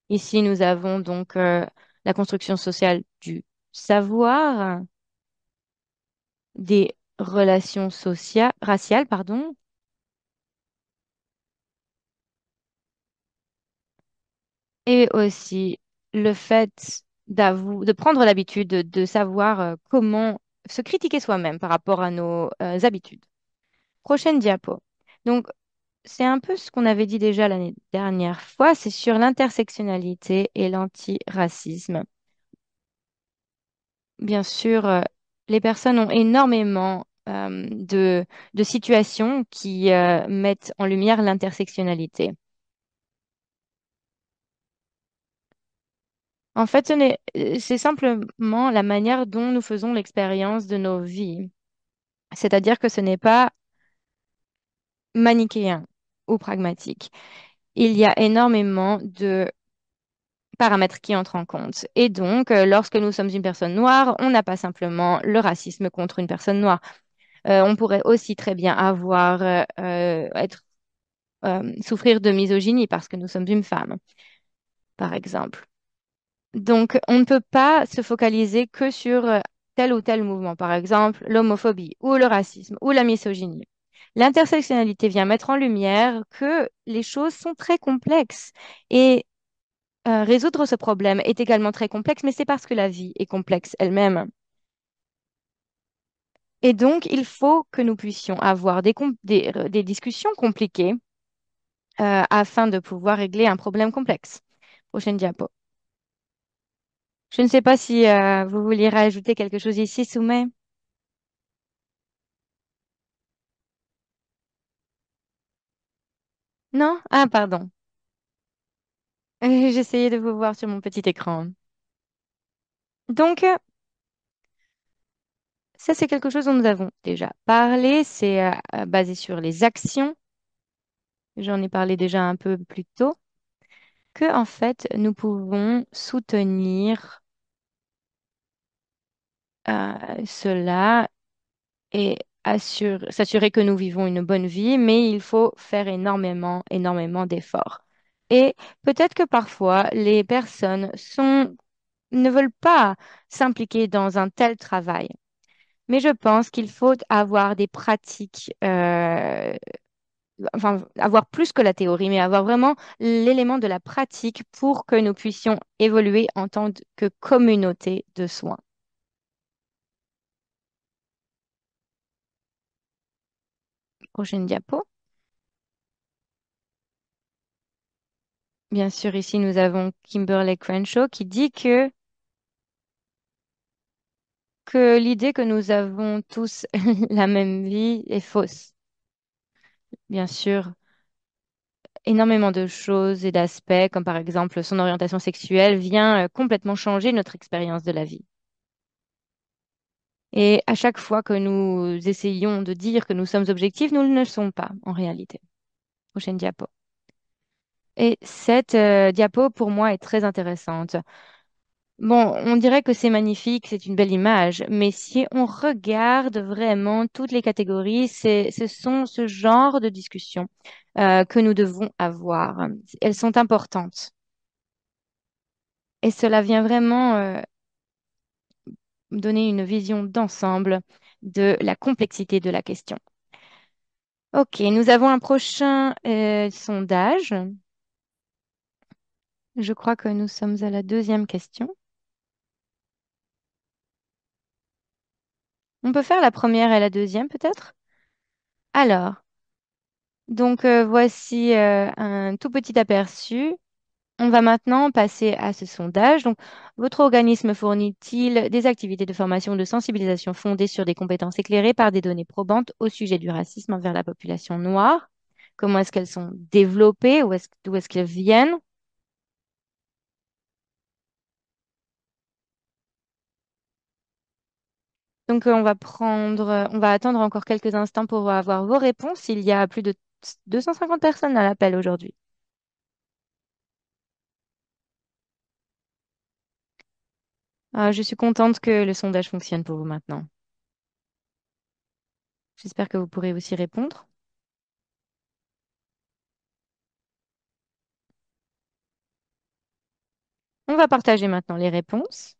Ici, nous avons donc la construction sociale du savoir, des relations raciales, pardon, et aussi le fait de prendre l'habitude de savoir comment se critiquer soi-même par rapport à nos habitudes. Prochaine diapo. Donc, c'est un peu ce qu'on avait dit déjà l'année dernière fois, c'est sur l'intersectionnalité et l'antiracisme. Bien sûr, les personnes ont énormément de situations qui mettent en lumière l'intersectionnalité. En fait, c'est simplement la manière dont nous faisons l'expérience de nos vies. C'est-à-dire que ce n'est pas manichéen ou pragmatique. Il y a énormément de paramètres qui entrent en compte. Et donc, lorsque nous sommes une personne noire, on n'a pas simplement le racisme contre une personne noire. On pourrait aussi très bien souffrir de misogynie parce que nous sommes une femme, par exemple. Donc, on ne peut pas se focaliser que sur tel ou tel mouvement, par exemple l'homophobie ou le racisme ou la misogynie. L'intersectionnalité vient mettre en lumière que les choses sont très complexes et résoudre ce problème est également très complexe, mais c'est parce que la vie est complexe elle-même. Et donc, il faut que nous puissions avoir des discussions compliquées afin de pouvoir régler un problème complexe. Prochaine diapo. Je ne sais pas si vous vouliez rajouter quelque chose ici, Soumet. Non? Ah, pardon. J'essayais de vous voir sur mon petit écran. Donc, ça, c'est quelque chose dont nous avons déjà parlé. C'est basé sur les actions. J'en ai parlé déjà un peu plus tôt. Que, en fait, nous pouvons soutenir cela et s'assurer que nous vivons une bonne vie, mais il faut faire énormément, énormément d'efforts. Et peut-être que parfois, les personnes ne veulent pas s'impliquer dans un tel travail. Mais je pense qu'il faut avoir des pratiques, enfin, avoir plus que la théorie, mais avoir vraiment l'élément de la pratique pour que nous puissions évoluer en tant que communauté de soins. Prochaine diapo. Bien sûr, ici, nous avons Kimberly Crenshaw qui dit que l'idée que nous avons tous la même vie est fausse. Bien sûr, énormément de choses et d'aspects, comme par exemple son orientation sexuelle, vient complètement changer notre expérience de la vie. Et à chaque fois que nous essayons de dire que nous sommes objectifs, nous ne le sommes pas en réalité. Prochaine diapo. Et cette diapo, pour moi, est très intéressante. Bon, on dirait que c'est magnifique, c'est une belle image, mais si on regarde vraiment toutes les catégories, ce sont ce genre de discussions que nous devons avoir. Elles sont importantes. Et cela vient vraiment donner une vision d'ensemble de la complexité de la question. Ok, nous avons un prochain sondage. Je crois que nous sommes à la deuxième question. On peut faire la première et la deuxième, peut-être? Alors, donc voici un tout petit aperçu. On va maintenant passer à ce sondage. Donc, votre organisme fournit-il des activités de formation ou de sensibilisation fondées sur des compétences éclairées par des données probantes au sujet du racisme envers la population noire? Comment est-ce qu'elles sont développées? D'où est-ce qu'elles viennent? Donc, on va attendre encore quelques instants pour avoir vos réponses. Il y a plus de 250 personnes à l'appel aujourd'hui. Je suis contente que le sondage fonctionne pour vous maintenant. J'espère que vous pourrez aussi répondre. On va partager maintenant les réponses.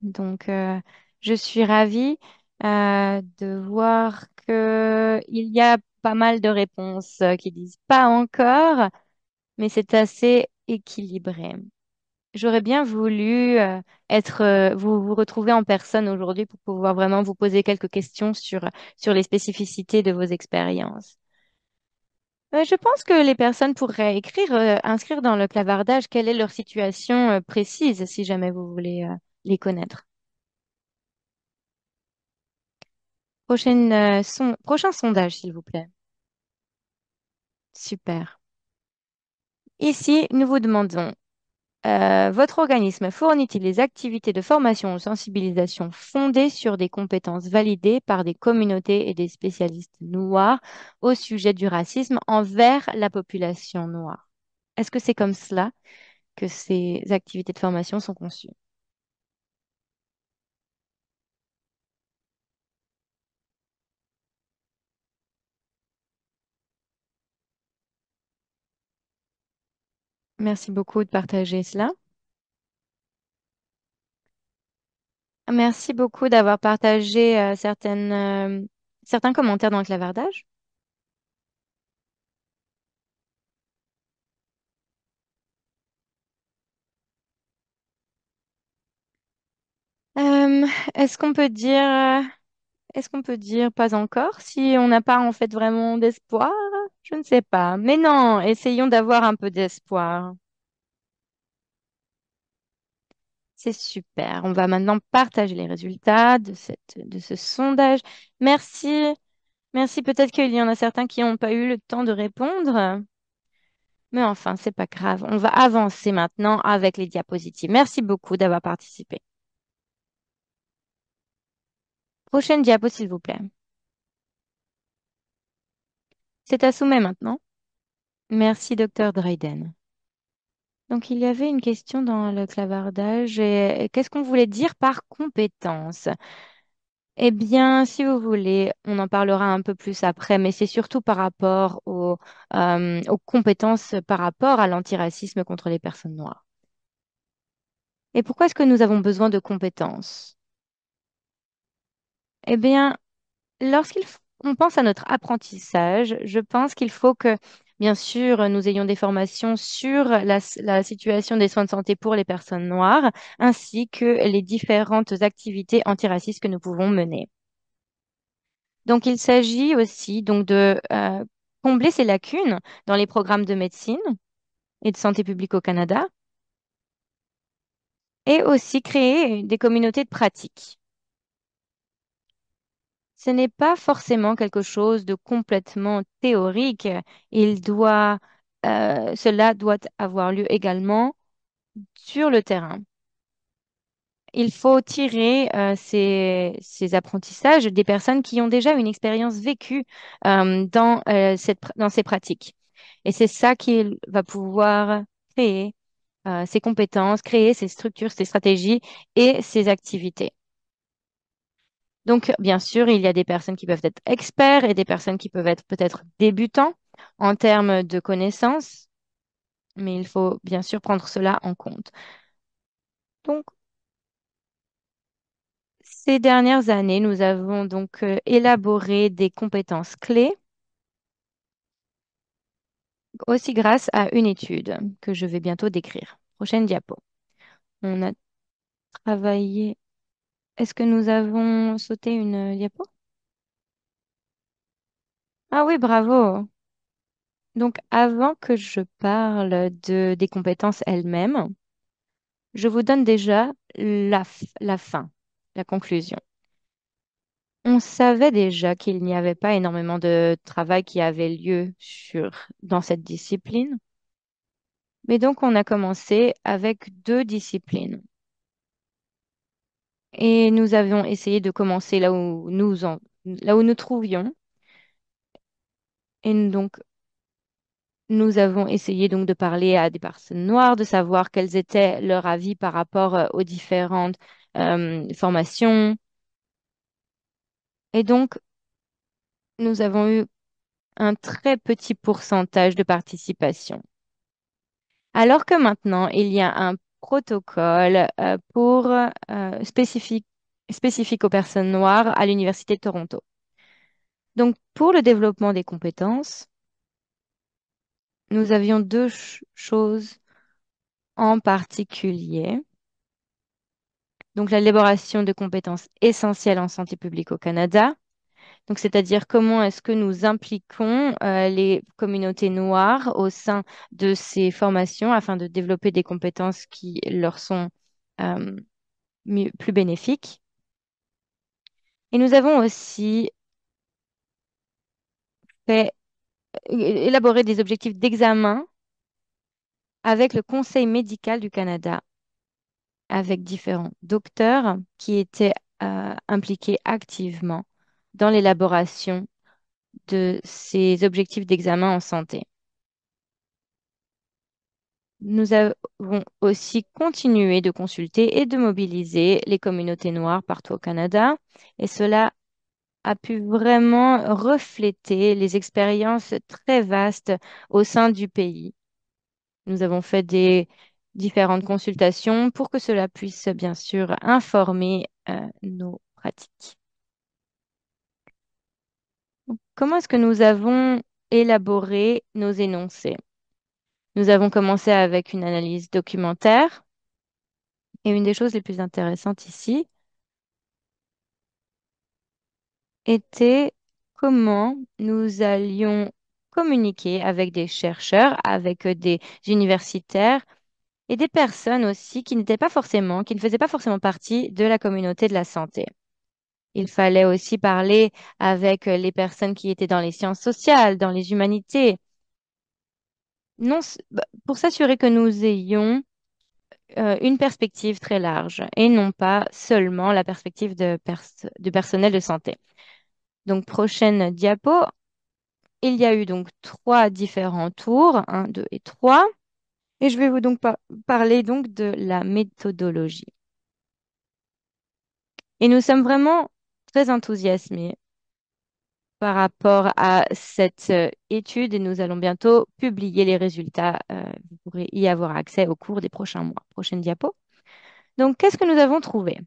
Donc, je suis ravie de voir qu'il y a pas mal de réponses qui disent pas encore, mais c'est assez équilibré. J'aurais bien voulu vous retrouver en personne aujourd'hui pour pouvoir vraiment vous poser quelques questions sur les spécificités de vos expériences. Je pense que les personnes pourraient inscrire dans le clavardage quelle est leur situation précise, si jamais vous voulez les connaître. Prochain sondage, s'il vous plaît. Super. Ici, nous vous demandons, votre organisme fournit-il des activités de formation ou sensibilisation fondées sur des compétences validées par des communautés et des spécialistes noirs au sujet du racisme envers la population noire? Est-ce que c'est comme cela que ces activités de formation sont conçues? Merci beaucoup de partager cela. Merci beaucoup d'avoir partagé certaines Certains commentaires dans le clavardage? Euh, est-ce qu'on peut dire, est-ce qu'on peut dire pas encore si on n'a pas en fait vraiment d'espoir? Je ne sais pas. Mais non, essayons d'avoir un peu d'espoir. C'est super. On va maintenant partager les résultats de ce sondage. Merci. Merci. Peut-être qu'il y en a certains qui n'ont pas eu le temps de répondre. Mais enfin, c'est pas grave. On va avancer maintenant avec les diapositives. Merci beaucoup d'avoir participé. Prochaine diapo, s'il vous plaît. C'est à soumet maintenant. Merci, docteur Dryden. Donc, il y avait une question dans le clavardage. Et qu'est-ce qu'on voulait dire par compétence? Eh bien, si vous voulez, on en parlera un peu plus après, mais c'est surtout par rapport aux compétences par rapport à l'antiracisme contre les personnes noires. Et pourquoi est-ce que nous avons besoin de compétences? Eh bien, on pense à notre apprentissage, je pense qu'il faut que, bien sûr, nous ayons des formations sur la situation des soins de santé pour les personnes noires, ainsi que les différentes activités antiracistes que nous pouvons mener. Donc, il s'agit aussi donc de combler ces lacunes dans les programmes de médecine et de santé publique au Canada, et aussi créer des communautés de pratique. Ce n'est pas forcément quelque chose de complètement théorique. Cela doit avoir lieu également sur le terrain. Il faut tirer ces apprentissages des personnes qui ont déjà une expérience vécue dans ces pratiques. Et c'est ça qui va pouvoir créer ces compétences, créer ces structures, ces stratégies et ces activités. Donc, bien sûr, il y a des personnes qui peuvent être experts et des personnes qui peuvent être peut-être débutants en termes de connaissances, mais il faut bien sûr prendre cela en compte. Donc, ces dernières années, nous avons donc élaboré des compétences clés, aussi grâce à une étude que je vais bientôt décrire. Prochaine diapo. On a travaillé. Est-ce que nous avons sauté une diapo? Ah oui, bravo. Donc, avant que je parle des compétences elles-mêmes, je vous donne déjà la fin, la conclusion. On savait déjà qu'il n'y avait pas énormément de travail qui avait lieu dans cette discipline, mais donc on a commencé avec deux disciplines. Et nous avions essayé de commencer là où nous trouvions. Et donc, nous avons essayé donc de parler à des personnes noires, de savoir quels étaient leurs avis par rapport aux différentes formations. Et donc, nous avons eu un très petit pourcentage de participation. Alors que maintenant, il y a un protocole spécifique aux personnes noires à l'Université de Toronto. Donc, pour le développement des compétences, nous avions deux choses en particulier. Donc, l'élaboration de compétences essentielles en santé publique au Canada. Donc, c'est-à-dire comment est-ce que nous impliquons les communautés noires au sein de ces formations afin de développer des compétences qui leur sont euh, plus bénéfiques. Et nous avons aussi fait élaborer des objectifs d'examen avec le Conseil médical du Canada, avec différents docteurs qui étaient impliqués activement dans l'élaboration de ces objectifs d'examen en santé. Nous avons aussi continué de consulter et de mobiliser les communautés noires partout au Canada, et cela a pu vraiment refléter les expériences très vastes au sein du pays. Nous avons fait des différentes consultations pour que cela puisse bien sûr informer nos pratiques. comment est-ce que nous avons élaboré nos énoncés? Nous avons commencé avec une analyse documentaire et une des choses les plus intéressantes ici était comment nous allions communiquer avec des chercheurs, avec des universitaires et des personnes aussi qui n'étaient pas forcément, qui ne faisaient pas forcément partie de la communauté de la santé. Il fallait aussi parler avec les personnes qui étaient dans les sciences sociales, dans les humanités, non, pour s'assurer que nous ayons une perspective très large et non pas seulement la perspective de personnel de santé. Donc, prochaine diapo. Il y a eu donc trois différents tours, un, deux et trois. Et je vais vous donc parler donc de la méthodologie. Et nous sommes vraiment très enthousiasmés par rapport à cette étude et nous allons bientôt publier les résultats. Vous pourrez y avoir accès au cours des prochains mois. Prochaine diapo. Donc, qu'est-ce que nous avons trouvé?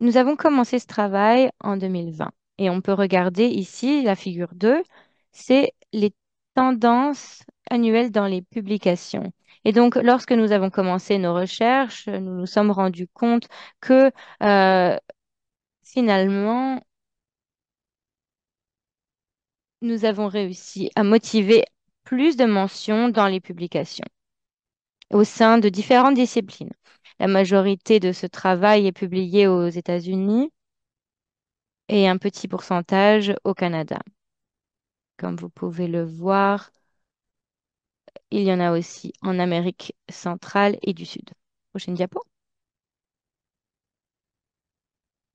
Nous avons commencé ce travail en 2020 et on peut regarder ici la figure 2, c'est les tendances annuelles dans les publications. Et donc, lorsque nous avons commencé nos recherches, nous nous sommes rendus compte que euh, finalement, nous avons réussi à motiver plus de mentions dans les publications au sein de différentes disciplines. La majorité de ce travail est publié aux États-Unis et un petit pourcentage au Canada. Comme vous pouvez le voir, il y en a aussi en Amérique centrale et du Sud. Prochaine diapo.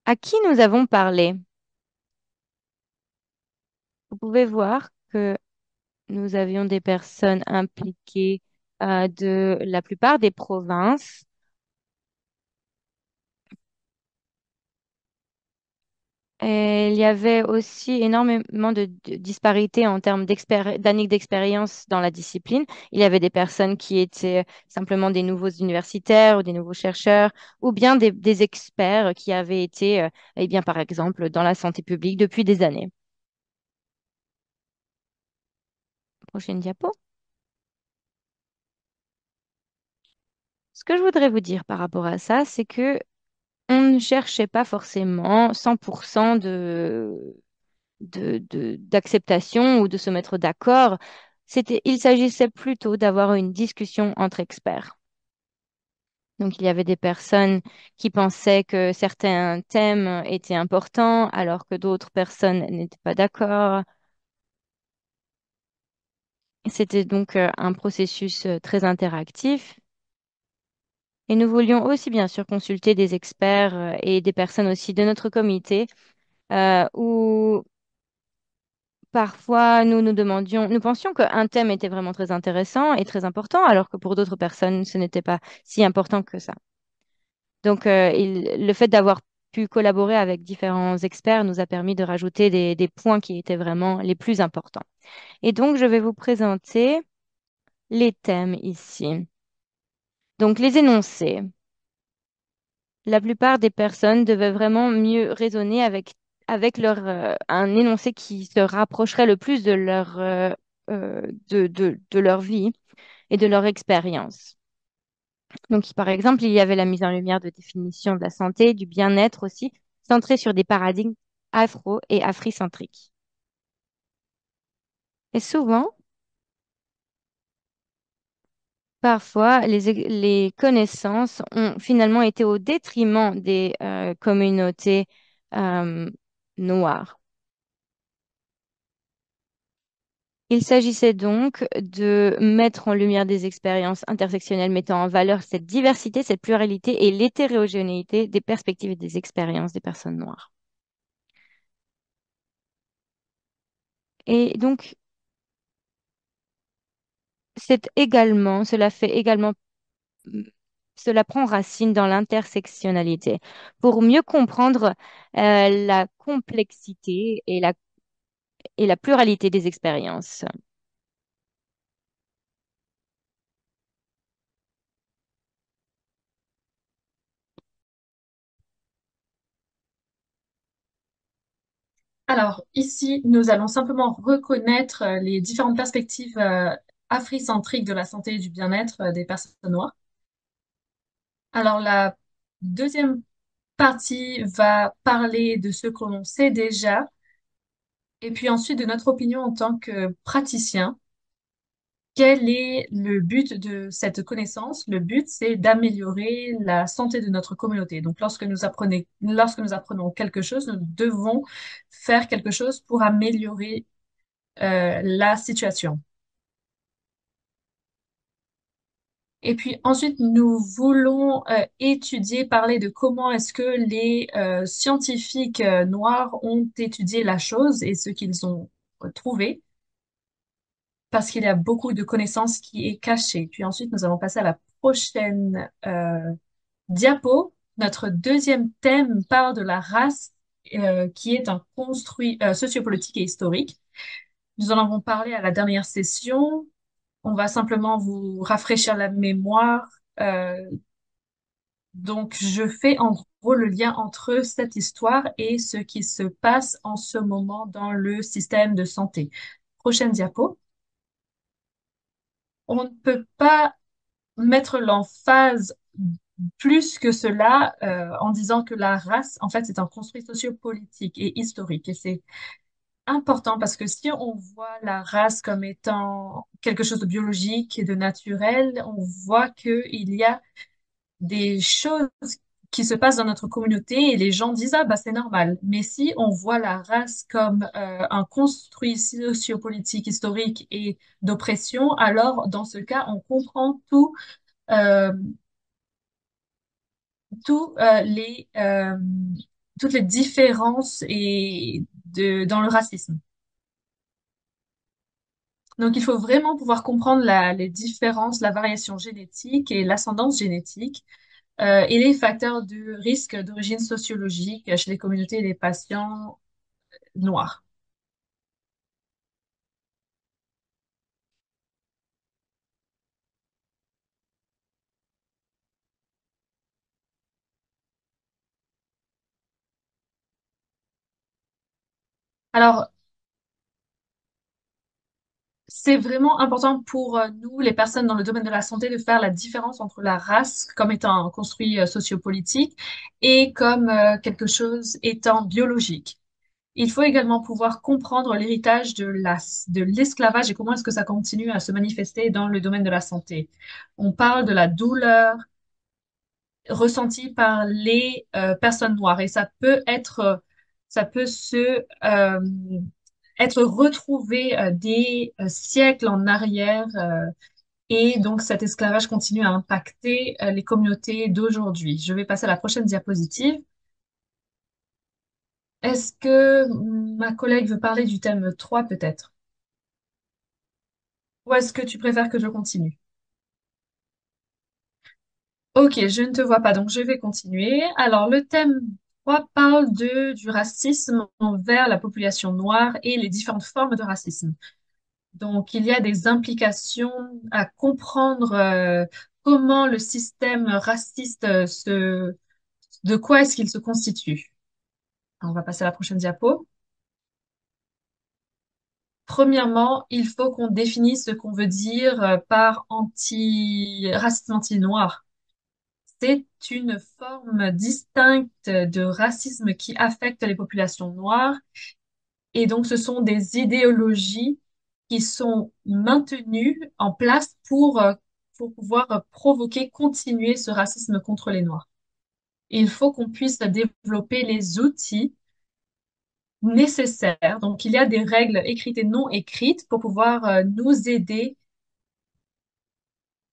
À qui nous avons parlé? Vous pouvez voir que nous avions des personnes impliquées de la plupart des provinces. Et il y avait aussi énormément de disparités en termes d'années d'expérience dans la discipline. Il y avait des personnes qui étaient simplement des nouveaux universitaires ou des nouveaux chercheurs, ou bien des experts qui avaient été, eh bien, par exemple, dans la santé publique depuis des années. Prochaine diapo. Ce que je voudrais vous dire par rapport à ça, c'est que on ne cherchait pas forcément 100% d'acceptation ou de se mettre d'accord. Il s'agissait plutôt d'avoir une discussion entre experts. Donc, il y avait des personnes qui pensaient que certains thèmes étaient importants, alors que d'autres personnes n'étaient pas d'accord. C'était donc un processus très interactif. Et nous voulions aussi, bien sûr, consulter des experts et des personnes aussi de notre comité, où parfois, nous pensions qu'un thème était vraiment très intéressant et très important, alors que pour d'autres personnes, ce n'était pas si important que ça. Donc, le fait d'avoir pu collaborer avec différents experts nous a permis de rajouter des points qui étaient vraiment les plus importants. Et donc, je vais vous présenter les thèmes ici. Donc, les énoncés. La plupart des personnes devaient vraiment mieux raisonner avec un énoncé qui se rapprocherait le plus de de leur vie et de leur expérience. Donc, par exemple, il y avait la mise en lumière de définitions de la santé, du bien-être aussi, centrée sur des paradigmes afro- et africentriques. Et souvent, parfois, les connaissances ont finalement été au détriment des communautés euh, noires. Il s'agissait donc de mettre en lumière des expériences intersectionnelles mettant en valeur cette diversité, cette pluralité et l'hétérogénéité des perspectives et des expériences des personnes noires. Et donc, mm, cela prend racine dans l'intersectionnalité pour mieux comprendre la complexité et la pluralité des expériences. Alors, ici, nous allons simplement reconnaître les différentes perspectives africentriques de la santé et du bien-être des personnes noires. Alors, la deuxième partie va parler de ce que l'on sait déjà, et puis ensuite de notre opinion en tant que praticien. Quel est le but de cette connaissance? Le but, c'est d'améliorer la santé de notre communauté. Donc, lorsque nous apprenons quelque chose, nous devons faire quelque chose pour améliorer la situation. Et puis ensuite, nous voulons étudier, parler de comment est-ce que les scientifiques noirs ont étudié la chose et ce qu'ils ont trouvé, parce qu'il y a beaucoup de connaissances qui est cachée. Puis ensuite, nous allons passer à la prochaine diapo. Notre deuxième thème parle de la race, qui est un construit sociopolitique et historique. Nous en avons parlé à la dernière session. On va simplement vous rafraîchir la mémoire. Donc, je fais en gros le lien entre cette histoire et ce qui se passe en ce moment dans le système de santé. Prochaine diapo. On ne peut pas mettre l'emphase plus que cela en disant que la race, en fait, c'est un construit sociopolitique et historique. Et c'est important parce que si on voit la race comme étant quelque chose de biologique et de naturel, on voit qu'il y a des choses qui se passent dans notre communauté et les gens disent, ah, bah, c'est normal. Mais si on voit la race comme un construit sociopolitique, historique et d'oppression, alors dans ce cas, on comprend euh, tout, toutes les différences dans le racisme. Donc, il faut vraiment pouvoir comprendre les différences, la variation génétique et l'ascendance génétique et les facteurs de risque d'origine sociologique chez les communautés et les patients noirs. Alors, c'est vraiment important pour nous, les personnes dans le domaine de la santé, de faire la différence entre la race comme étant un construit sociopolitique et comme quelque chose étant biologique. Il faut également pouvoir comprendre l'héritage de l'esclavage et comment est-ce que ça continue à se manifester dans le domaine de la santé. On parle de la douleur ressentie par les personnes noires et ça peut être retrouvé des siècles en arrière et donc cet esclavage continue à impacter les communautés d'aujourd'hui. Je vais passer à la prochaine diapositive. Est-ce que ma collègue veut parler du thème 3 peut-être? Ou est-ce que tu préfères que je continue? Ok, je ne te vois pas, donc je vais continuer. Alors, le thème 3 parle du racisme envers la population noire et les différentes formes de racisme. Donc, il y a des implications à comprendre comment le système raciste de quoi est-ce qu'il se constitue. On va passer à la prochaine diapo. Premièrement, il faut qu'on définisse ce qu'on veut dire par racisme anti-noir. C'est une forme distincte de racisme qui affecte les populations noires et donc ce sont des idéologies qui sont maintenues en place pour pouvoir provoquer, continuer ce racisme contre les Noirs. Il faut qu'on puisse développer les outils nécessaires. Donc il y a des règles écrites et non écrites pour pouvoir nous aider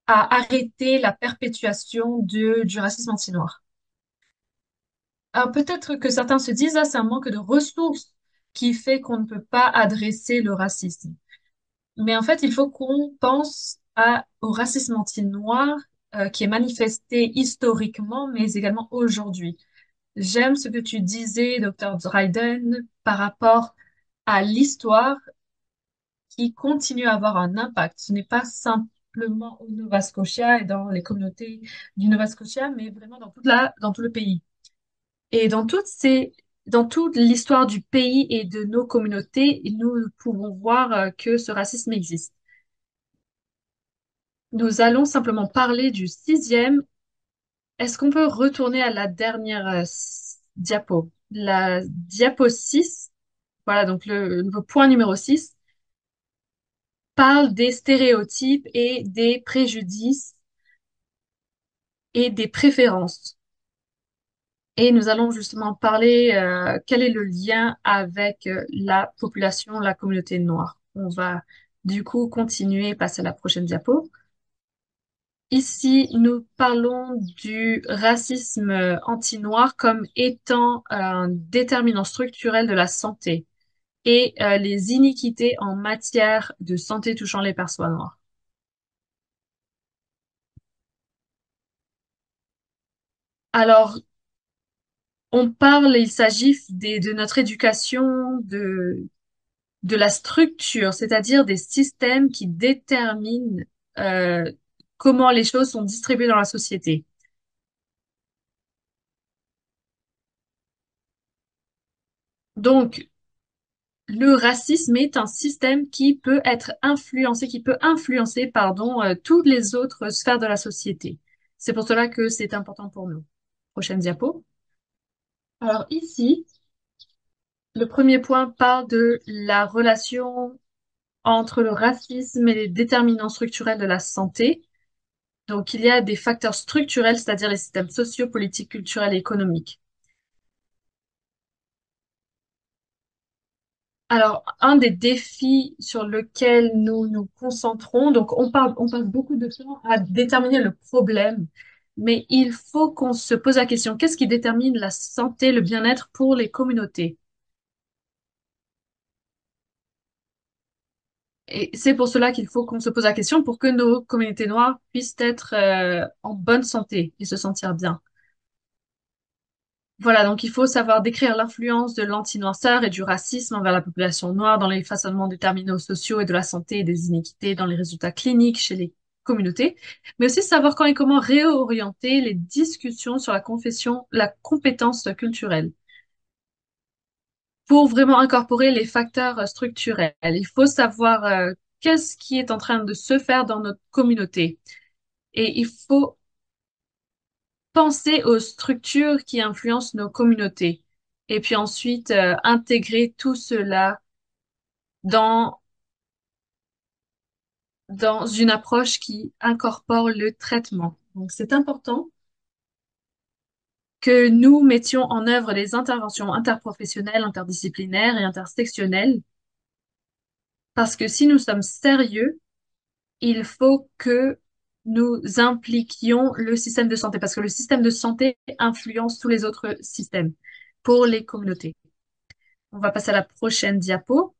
à arrêter la perpétuation du racisme anti-noir. Alors peut-être que certains se disent, ah, c'est un manque de ressources qui fait qu'on ne peut pas adresser le racisme. Mais en fait, il faut qu'on pense au racisme anti-noir qui est manifesté historiquement, mais également aujourd'hui. J'aime ce que tu disais, Dr. Dryden, par rapport à l'histoire qui continue à avoir un impact. Ce n'est pas simplement au Nova Scotia et dans les communautés du Nova Scotia, mais vraiment dans dans tout le pays. Et dans toutes ces dans toute l'histoire du pays et de nos communautés, nous pouvons voir que ce racisme existe. Nous allons simplement parler du sixième. Est-ce qu'on peut retourner à la dernière diapo? La diapo 6, voilà, donc le point numéro 6 parle des stéréotypes et des préjudices et des préférences. Et nous allons justement parler quel est le lien avec la population, la communauté noire. On va du coup continuer et passer à la prochaine diapo. Ici, nous parlons du racisme anti-noir comme étant un déterminant structurel de la santé et les iniquités en matière de santé touchant les personnes noires. Alors, on parle, il s'agit de notre éducation, de la structure, c'est-à-dire des systèmes qui déterminent euh, comment les choses sont distribuées dans la société. Donc, le racisme est un système qui peut être influencé, qui peut influencer, pardon, toutes les autres sphères de la société. C'est pour cela que c'est important pour nous. Prochaine diapo. Alors ici, le premier point parle de la relation entre le racisme et les déterminants structurels de la santé. Donc, il y a des facteurs structurels, c'est-à-dire les systèmes sociaux, politiques, culturels et économiques. Alors, un des défis sur lequel nous nous concentrons, donc on passe beaucoup de temps à déterminer le problème, mais il faut qu'on se pose la question, qu'est-ce qui détermine la santé, le bien-être pour les communautés? Et c'est pour cela qu'il faut qu'on se pose la question pour que nos communautés noires puissent être en bonne santé et se sentir bien. Voilà, donc il faut savoir décrire l'influence de l'anti-noirceur et du racisme envers la population noire dans les façonnements déterminaux sociaux et de la santé et des iniquités dans les résultats cliniques chez les communautés, mais aussi savoir quand et comment réorienter les discussions sur la confession, la compétence culturelle pour vraiment incorporer les facteurs structurels. Il faut savoir qu'est-ce qui est en train de se faire dans notre communauté et il faut penser aux structures qui influencent nos communautés et puis ensuite intégrer tout cela dans, dans une approche qui incorpore le traitement. Donc, c'est important que nous mettions en œuvre des interventions interprofessionnelles, interdisciplinaires et intersectionnelles parce que si nous sommes sérieux, il faut que nous impliquions le système de santé parce que le système de santé influence tous les autres systèmes pour les communautés. On va passer à la prochaine diapo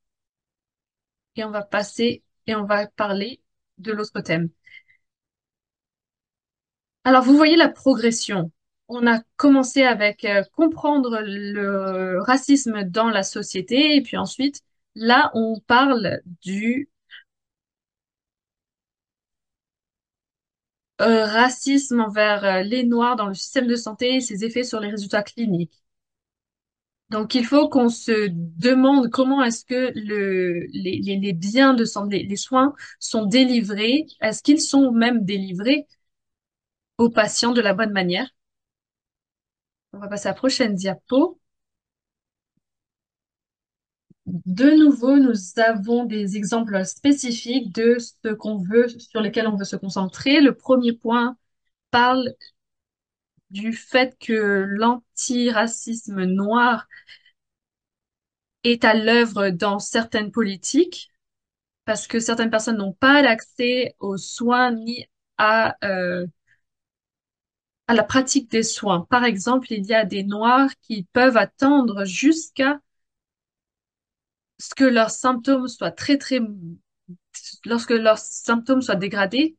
et on va parler de l'autre thème. Alors, vous voyez la progression. On a commencé avec comprendre le racisme dans la société et puis ensuite, là, on parle du racisme envers les Noirs dans le système de santé et ses effets sur les résultats cliniques. Donc, il faut qu'on se demande comment est-ce que les biens de santé, les soins sont délivrés, est-ce qu'ils sont même délivrés aux patients de la bonne manière. On va passer à la prochaine diapo. De nouveau, nous avons des exemples spécifiques de ce qu'on veut, sur lesquels on veut se concentrer. Le premier point parle du fait que l'antiracisme noir est à l'œuvre dans certaines politiques, parce que certaines personnes n'ont pas l'accès aux soins ni à la pratique des soins. Par exemple, il y a des Noirs qui peuvent attendre jusqu'à ce que leurs symptômes soient lorsque leurs symptômes soient dégradés,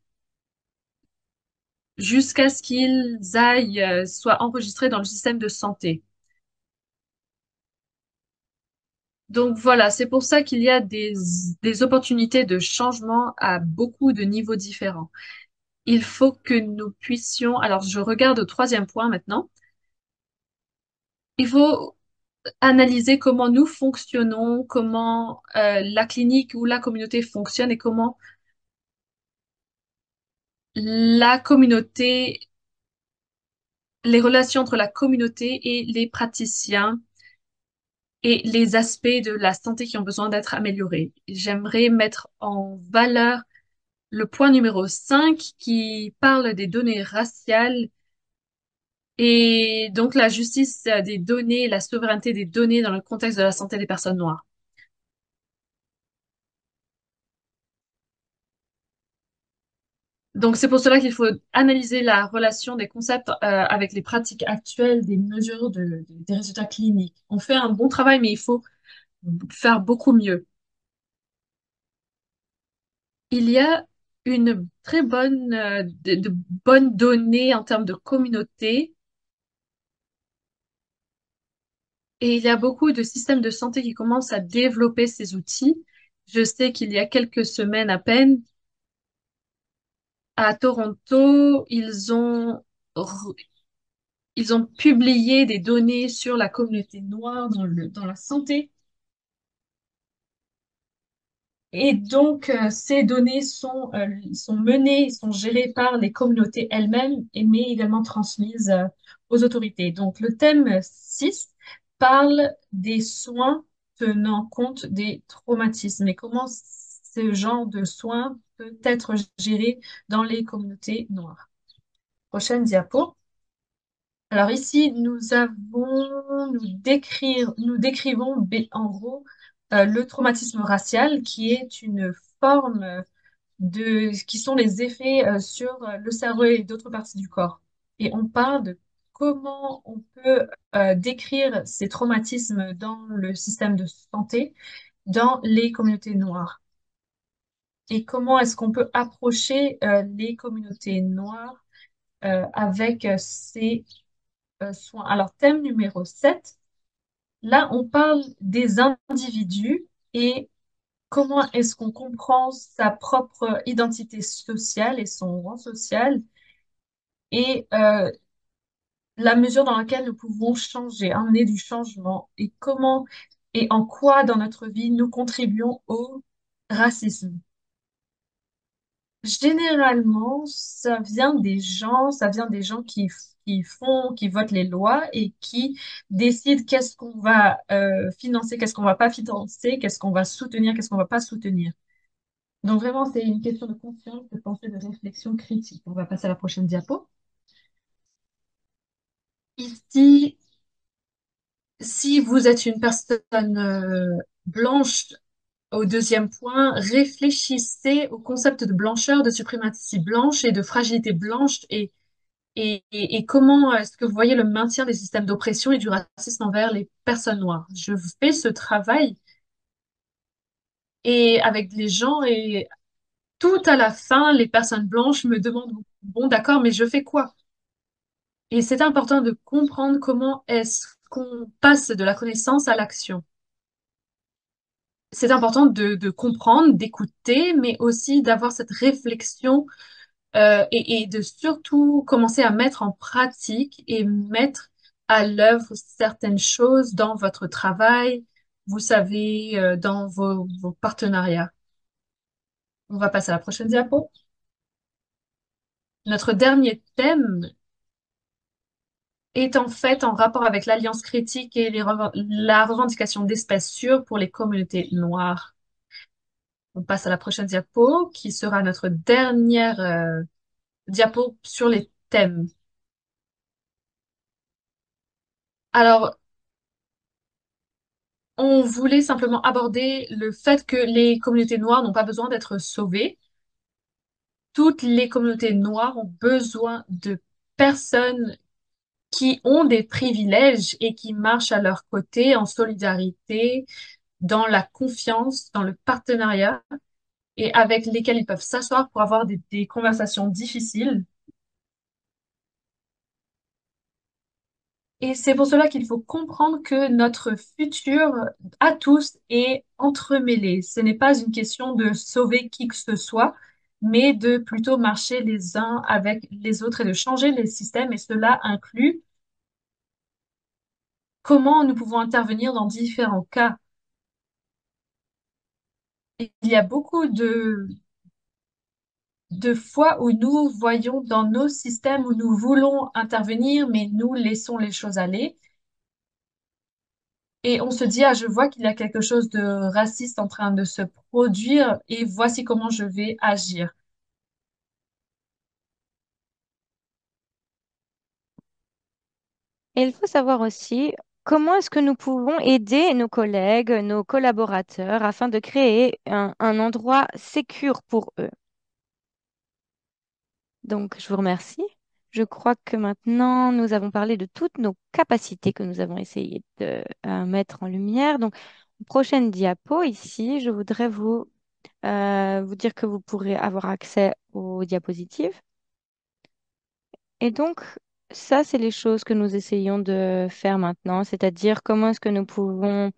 jusqu'à ce qu'ils aillent, soient enregistrés dans le système de santé. Donc voilà, c'est pour ça qu'il y a des opportunités de changement à beaucoup de niveaux différents. Il faut que nous puissions, alors je regarde au troisième point maintenant, il faut analyser comment nous fonctionnons, comment la clinique ou la communauté fonctionne et comment la communauté, les relations entre la communauté et les praticiens et les aspects de la santé qui ont besoin d'être améliorés. J'aimerais mettre en valeur le point numéro 5 qui parle des données raciales et donc la justice des données, la souveraineté des données dans le contexte de la santé des personnes noires. Donc c'est pour cela qu'il faut analyser la relation des concepts avec les pratiques actuelles, des mesures des résultats cliniques. On fait un bon travail, mais il faut faire beaucoup mieux. Il y a une très bonne, de bonnes données en termes de communauté et il y a beaucoup de systèmes de santé qui commencent à développer ces outils. Je sais qu'il y a quelques semaines à peine, à Toronto, ils ont publié des données sur la communauté noire dans la santé. Et donc, ces données sont menées, sont gérées par les communautés elles-mêmes, mais également transmises aux autorités. Donc, le thème 6 parle des soins tenant compte des traumatismes et comment ce genre de soins peut être géré dans les communautés noires. Prochaine diapo. Alors ici, nous décrivons en gros le traumatisme racial qui est une forme qui sont les effets sur le cerveau et d'autres parties du corps. Et on parle de comment on peut décrire ces traumatismes dans le système de santé, dans les communautés noires. Et comment est-ce qu'on peut approcher les communautés noires avec ces soins. Alors, thème numéro 7, là, on parle des individus et comment est-ce qu'on comprend sa propre identité sociale et son rang social et la mesure dans laquelle nous pouvons changer, amener du changement et comment et en quoi dans notre vie nous contribuons au racisme. Généralement, ça vient des gens qui votent les lois et qui décident qu'est-ce qu'on va financer, qu'est-ce qu'on va pas financer, qu'est-ce qu'on va soutenir, qu'est-ce qu'on va pas soutenir. Donc vraiment, c'est une question de conscience, de pensée, de réflexion critique. On va passer à la prochaine diapo. Ici, si vous êtes une personne blanche, au deuxième point, réfléchissez au concept de blancheur, de suprématie blanche et de fragilité blanche et comment est-ce que vous voyez le maintien des systèmes d'oppression et du racisme envers les personnes noires? Je fais ce travail et avec les gens et tout à la fin, les personnes blanches me demandent, bon, d'accord, mais je fais quoi? Et c'est important de comprendre comment est-ce qu'on passe de la connaissance à l'action. C'est important de comprendre, d'écouter, mais aussi d'avoir cette réflexion et de surtout commencer à mettre en pratique et mettre à l'œuvre certaines choses dans votre travail, vous savez, dans vos partenariats. On va passer à la prochaine diapo. Notre dernier thème est en fait en rapport avec l'alliance critique et la revendication d'espèces sûres pour les communautés noires. On passe à la prochaine diapo, qui sera notre dernière diapo sur les thèmes. Alors, on voulait simplement aborder le fait que les communautés noires n'ont pas besoin d'être sauvées. Toutes les communautés noires ont besoin de personnes qui ont des privilèges et qui marchent à leur côté en solidarité, dans la confiance, dans le partenariat et avec lesquels ils peuvent s'asseoir pour avoir des conversations difficiles. Et c'est pour cela qu'il faut comprendre que notre futur à tous est entremêlé. Ce n'est pas une question de sauver qui que ce soit, mais de plutôt marcher les uns avec les autres et de changer les systèmes. Et cela inclut comment nous pouvons intervenir dans différents cas. Et il y a beaucoup de fois où nous voyons dans nos systèmes où nous voulons intervenir, mais nous laissons les choses aller. Et on se dit, ah, je vois qu'il y a quelque chose de raciste en train de se produire et voici comment je vais agir. Et il faut savoir aussi comment est-ce que nous pouvons aider nos collègues, nos collaborateurs, afin de créer un endroit sécur pour eux. Donc, je vous remercie. Je crois que maintenant, nous avons parlé de toutes nos capacités que nous avons essayé de mettre en lumière. Donc, prochaine diapo ici, je voudrais vous dire que vous pourrez avoir accès aux diapositives. Et donc, ça, c'est les choses que nous essayons de faire maintenant, c'est-à-dire comment est-ce que nous pouvons,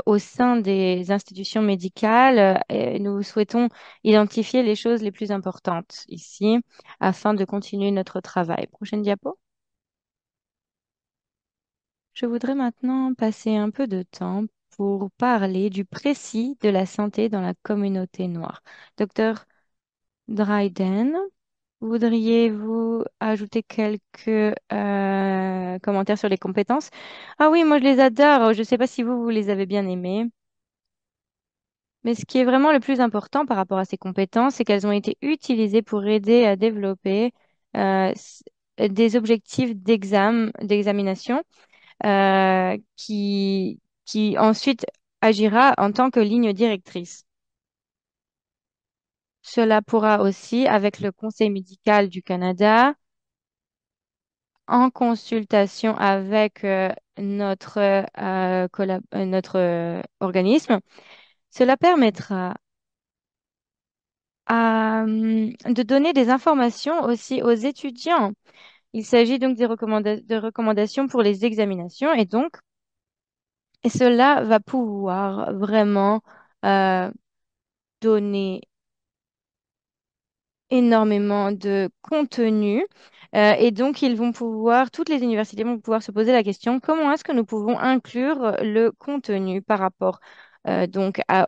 au sein des institutions médicales, et nous souhaitons identifier les choses les plus importantes ici afin de continuer notre travail. Prochaine diapo. Je voudrais maintenant passer un peu de temps pour parler du précis de la santé dans la communauté noire. Docteur Dryden, voudriez-vous ajouter quelques commentaires sur les compétences? Ah oui, moi je les adore. Je ne sais pas si vous les avez bien aimées. Mais ce qui est vraiment le plus important par rapport à ces compétences, c'est qu'elles ont été utilisées pour aider à développer des objectifs d'examination qui ensuite agira en tant que ligne directrice. Cela pourra aussi, avec le Conseil médical du Canada, en consultation avec notre organisme, cela permettra de donner des informations aussi aux étudiants. Il s'agit donc de recommandations pour les examinations et cela va pouvoir vraiment euh, donner énormément de contenu. Et donc, toutes les universités vont pouvoir se poser la question, comment est-ce que nous pouvons inclure le contenu par rapport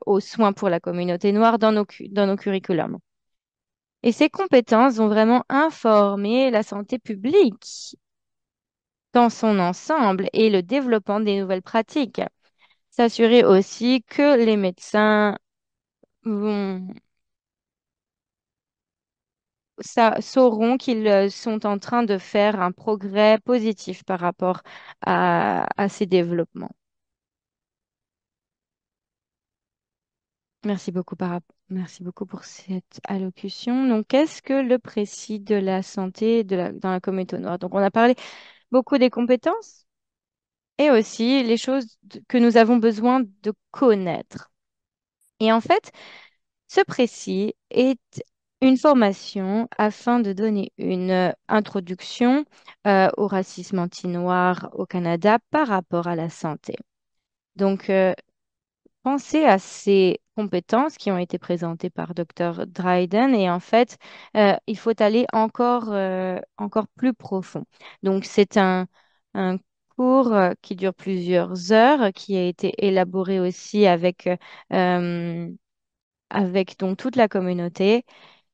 aux soins pour la communauté noire dans nos curriculums? Et ces compétences vont vraiment informer la santé publique dans son ensemble et le développement des nouvelles pratiques. S'assurer aussi que les médecins vont sauront qu'ils sont en train de faire un progrès positif par rapport à ces développements. Merci beaucoup pour cette allocution. Donc, qu'est-ce que le précis de la santé dans la communauté noire? Donc, on a parlé beaucoup des compétences et aussi les choses que nous avons besoin de connaître. Et en fait, ce précis est une formation afin de donner une introduction au racisme anti-noir au Canada par rapport à la santé. Donc, pensez à ces compétences qui ont été présentées par Dr. Dryden et en fait, il faut aller encore plus profond. Donc, c'est un cours qui dure plusieurs heures, qui a été élaboré aussi avec donc toute la communauté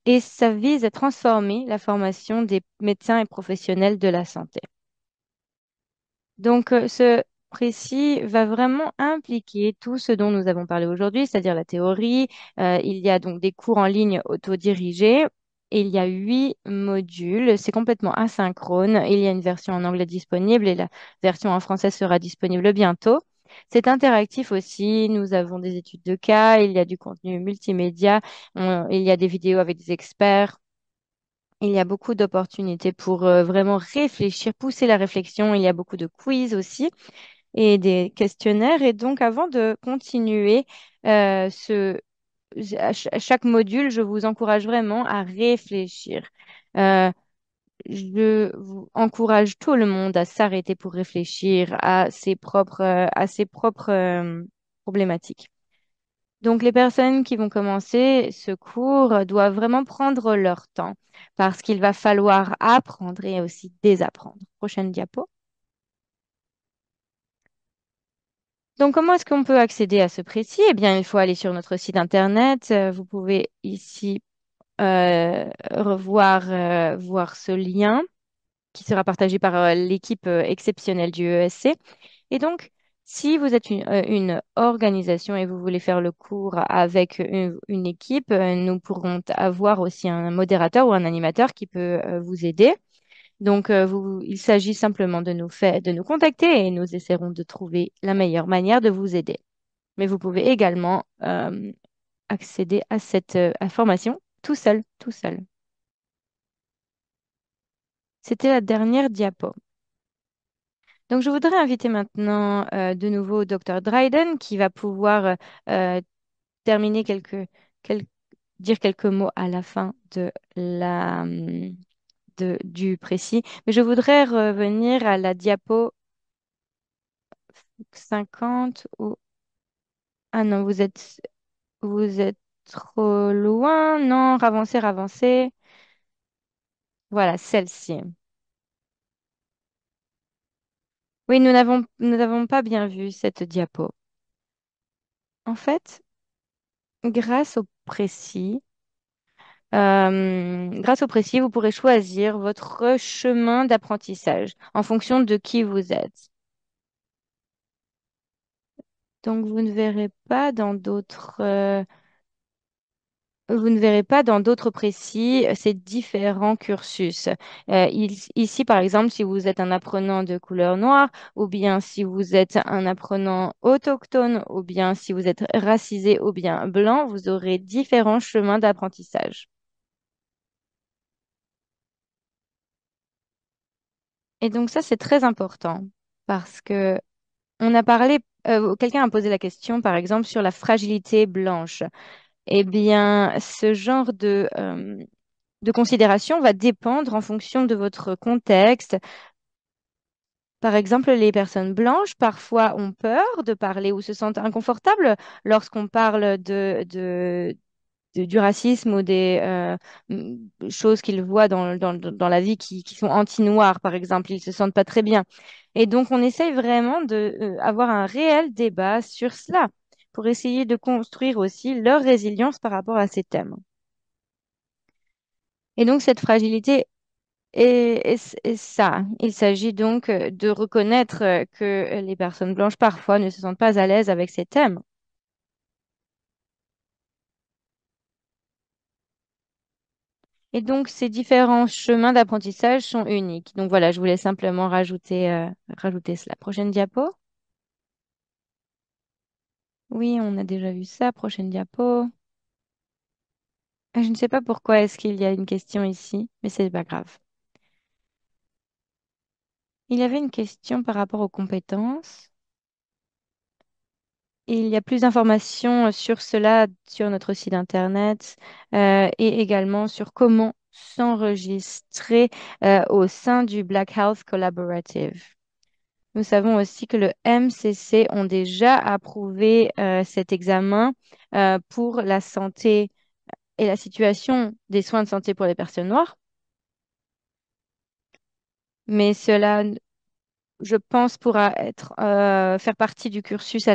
et ça vise à transformer la formation des médecins et professionnels de la santé. Donc, ce précis va vraiment impliquer tout ce dont nous avons parlé aujourd'hui, c'est-à-dire la théorie. Il y a donc des cours en ligne autodirigés. Et il y a 8 modules. C'est complètement asynchrone. Il y a une version en anglais disponible et la version en français sera disponible bientôt. C'est interactif aussi. Nous avons des études de cas. Il y a du contenu multimédia. Il y a des vidéos avec des experts. Il y a beaucoup d'opportunités pour vraiment réfléchir, pousser la réflexion. Il y a beaucoup de quiz aussi et des questionnaires. Et donc, avant de continuer à chaque module, je vous encourage vraiment à réfléchir. Euh, je vous encourage tout le monde à s'arrêter pour réfléchir à ses propres problématiques. Donc, les personnes qui vont commencer ce cours doivent vraiment prendre leur temps parce qu'il va falloir apprendre et aussi désapprendre. Prochaine diapo. Donc, comment est-ce qu'on peut accéder à ce précis? Eh bien, il faut aller sur notre site internet. Vous pouvez ici voir ce lien qui sera partagé par l'équipe exceptionnelle du ESC. Et donc, si vous êtes une organisation et vous voulez faire le cours avec une équipe, nous pourrons avoir aussi un modérateur ou un animateur qui peut vous aider. Donc, il s'agit simplement de nous contacter et nous essaierons de trouver la meilleure manière de vous aider. Mais vous pouvez également accéder à cette information tout seul, tout seul. C'était la dernière diapo. Donc, je voudrais inviter maintenant de nouveau Dr. Dryden qui va pouvoir euh, terminer quel- dire quelques mots à la fin du précis. Mais je voudrais revenir à la diapo 50 ou... Ah non, vous êtes trop loin. Non, ravancez, ravancez. Voilà, celle-ci. Oui, nous n'avons pas bien vu cette diapo. En fait, grâce au précis, vous pourrez choisir votre chemin d'apprentissage en fonction de qui vous êtes. Donc, vous ne verrez pas dans d'autres précis ces différents cursus. Ici, par exemple, si vous êtes un apprenant de couleur noire, ou bien si vous êtes un apprenant autochtone, ou bien si vous êtes racisé ou bien blanc, vous aurez différents chemins d'apprentissage. Et donc ça, c'est très important parce que quelqu'un a posé la question, par exemple, sur la fragilité blanche. Eh bien, ce genre de considération va dépendre en fonction de votre contexte. Par exemple, les personnes blanches parfois ont peur de parler ou se sentent inconfortables lorsqu'on parle du racisme ou des choses qu'ils voient dans la vie qui sont anti-noirs, par exemple. Ils se sentent pas très bien. Et donc, on essaye vraiment de avoir un réel débat sur cela pour essayer de construire aussi leur résilience par rapport à ces thèmes. Et donc, cette fragilité est ça. Il s'agit donc de reconnaître que les personnes blanches parfois ne se sentent pas à l'aise avec ces thèmes. Et donc, ces différents chemins d'apprentissage sont uniques. Donc voilà, je voulais simplement rajouter cela. Prochaine diapo. Oui, on a déjà vu ça. Prochaine diapo. Je ne sais pas pourquoi est-ce qu'il y a une question ici, mais c'est pas grave. Il y avait une question par rapport aux compétences. Il y a plus d'informations sur cela sur notre site internet et également sur comment s'enregistrer au sein du Black Health Collaborative. Nous savons aussi que le MCC ont déjà approuvé cet examen pour la santé et la situation des soins de santé pour les personnes noires, mais cela, je pense, pourra faire partie du cursus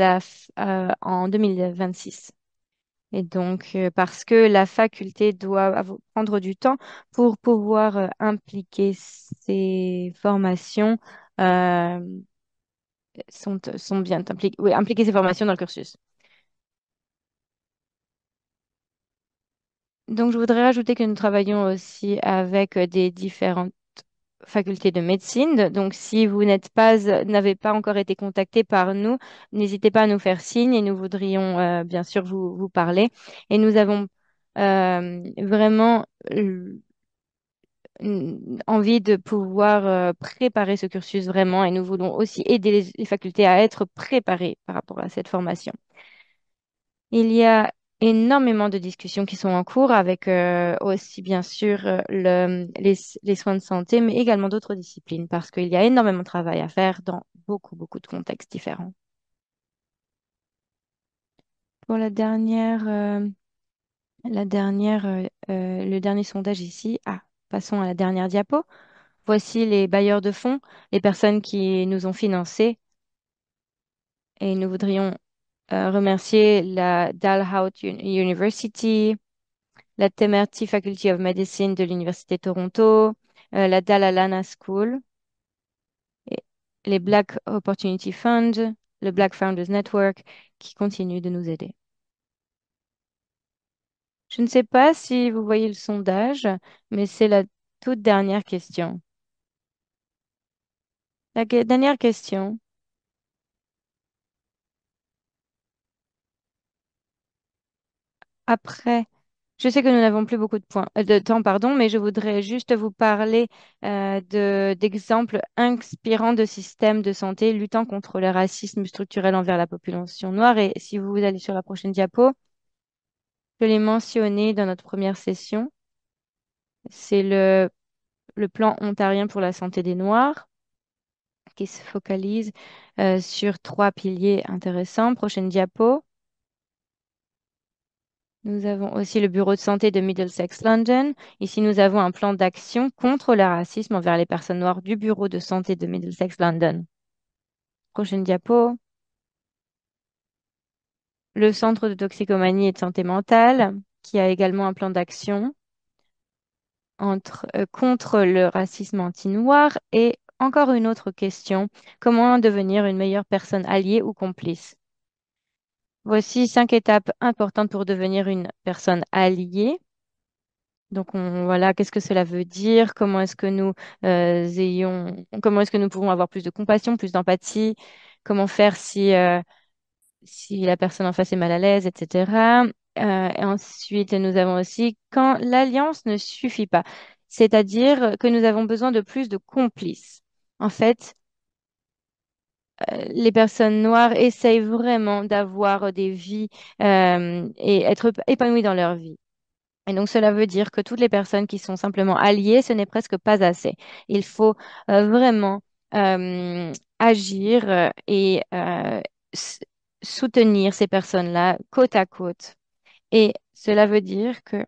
en 2026. Et donc, parce que la faculté doit prendre du temps pour pouvoir impliquer ces formations, euh, sont bien oui, impliquer ces formations dans le cursus. Donc, je voudrais rajouter que nous travaillons aussi avec des différentes facultés de médecine. Donc, si vous n'avez pas encore été contacté par nous, n'hésitez pas à nous faire signe et nous voudrions bien sûr vous parler. Et nous avons vraiment envie de pouvoir préparer ce cursus vraiment et nous voulons aussi aider les facultés à être préparées par rapport à cette formation. Il y a énormément de discussions qui sont en cours avec aussi bien sûr les soins de santé, mais également d'autres disciplines parce qu'il y a énormément de travail à faire dans beaucoup, beaucoup de contextes différents. Pour le dernier sondage ici. Ah, passons à la dernière diapo. Voici les bailleurs de fonds, les personnes qui nous ont financés. Et nous voudrions remercier la Dalhousie University, la Temerty Faculty of Medicine de l'Université de Toronto, la Dalalana School, et les Black Opportunity Fund, le Black Founders Network, qui continuent de nous aider. Je ne sais pas si vous voyez le sondage, mais c'est la toute dernière question. Dernière question. Après, je sais que nous n'avons plus beaucoup de temps, pardon, mais je voudrais juste vous parler d'exemples inspirants de systèmes de santé luttant contre le racisme structurel envers la population noire. Et si vous allez sur la prochaine diapo, je l'ai mentionné dans notre première session. C'est le plan ontarien pour la santé des Noirs qui se focalise sur trois piliers intéressants. Prochaine diapo. Nous avons aussi le bureau de santé de Middlesex London. Ici, nous avons un plan d'action contre le racisme envers les personnes noires du bureau de santé de Middlesex London. Prochaine diapo. Le centre de toxicomanie et de santé mentale, qui a également un plan d'action contre le racisme anti-noir. Et encore une autre question, comment devenir une meilleure personne alliée ou complice? Voici 5 étapes importantes pour devenir une personne alliée. Donc voilà, qu'est-ce que cela veut dire? Comment est-ce que nous pouvons avoir plus de compassion, plus d'empathie? Comment faire si la personne en face est mal à l'aise, etc. Et ensuite, nous avons aussi quand l'alliance ne suffit pas, c'est-à-dire que nous avons besoin de plus de complices. En fait, les personnes noires essayent vraiment d'avoir des vies et être épanouies dans leur vie. Et donc, cela veut dire que toutes les personnes qui sont simplement alliées, ce n'est presque pas assez. Il faut vraiment agir et s- soutenir ces personnes-là côte à côte. Et cela veut dire que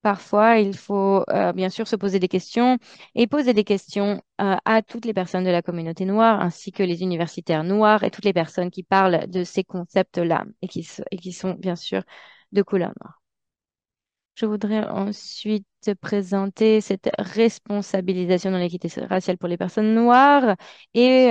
parfois, il faut bien sûr se poser des questions et poser des questions à toutes les personnes de la communauté noire, ainsi que les universitaires noirs et toutes les personnes qui parlent de ces concepts-là et qui sont bien sûr de couleur noire. Je voudrais ensuite présenter cette responsabilisation dans l'équité raciale pour les personnes noires et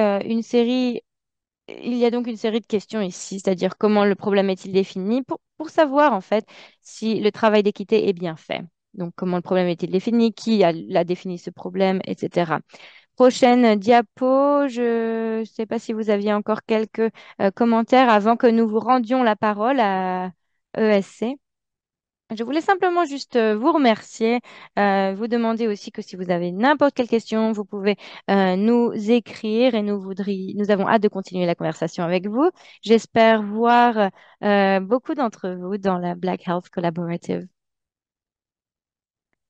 il y a donc une série de questions ici, c'est-à-dire comment le problème est-il défini pour savoir en fait si le travail d'équité est bien fait. Donc comment le problème est-il défini, l'a défini ce problème, etc. Prochaine diapo, je ne sais pas si vous aviez encore quelques commentaires avant que nous vous rendions la parole à ESC. Je voulais simplement juste vous remercier, vous demander aussi que si vous avez n'importe quelle question, vous pouvez nous écrire et nous avons hâte de continuer la conversation avec vous. J'espère voir beaucoup d'entre vous dans la Black Health Collaborative.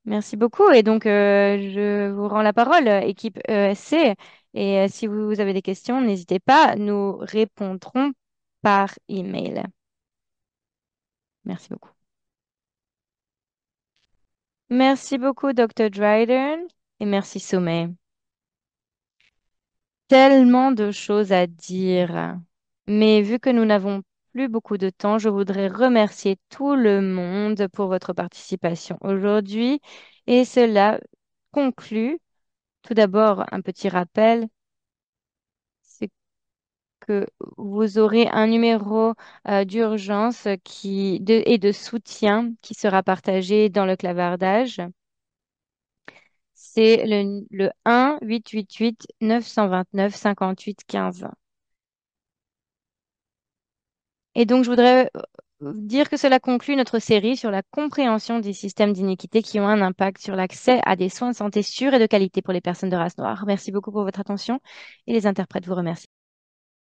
Merci beaucoup et donc je vous rends la parole, équipe ESC. Et si vous avez des questions, n'hésitez pas, nous répondrons par email. Merci beaucoup. Merci beaucoup, Dr. Dryden, et merci, Sommet. Tellement de choses à dire. Mais vu que nous n'avons plus beaucoup de temps, je voudrais remercier tout le monde pour votre participation aujourd'hui. Et cela conclut. Tout d'abord, un petit rappel, c'est que vous aurez un numéro d'urgence et de soutien qui sera partagé dans le clavardage. C'est le 1-888-929-58-15. Et donc, je voudrais dire que cela conclut notre série sur la compréhension des systèmes d'inéquité qui ont un impact sur l'accès à des soins de santé sûrs et de qualité pour les personnes de race noire. Merci beaucoup pour votre attention et les interprètes vous remercient.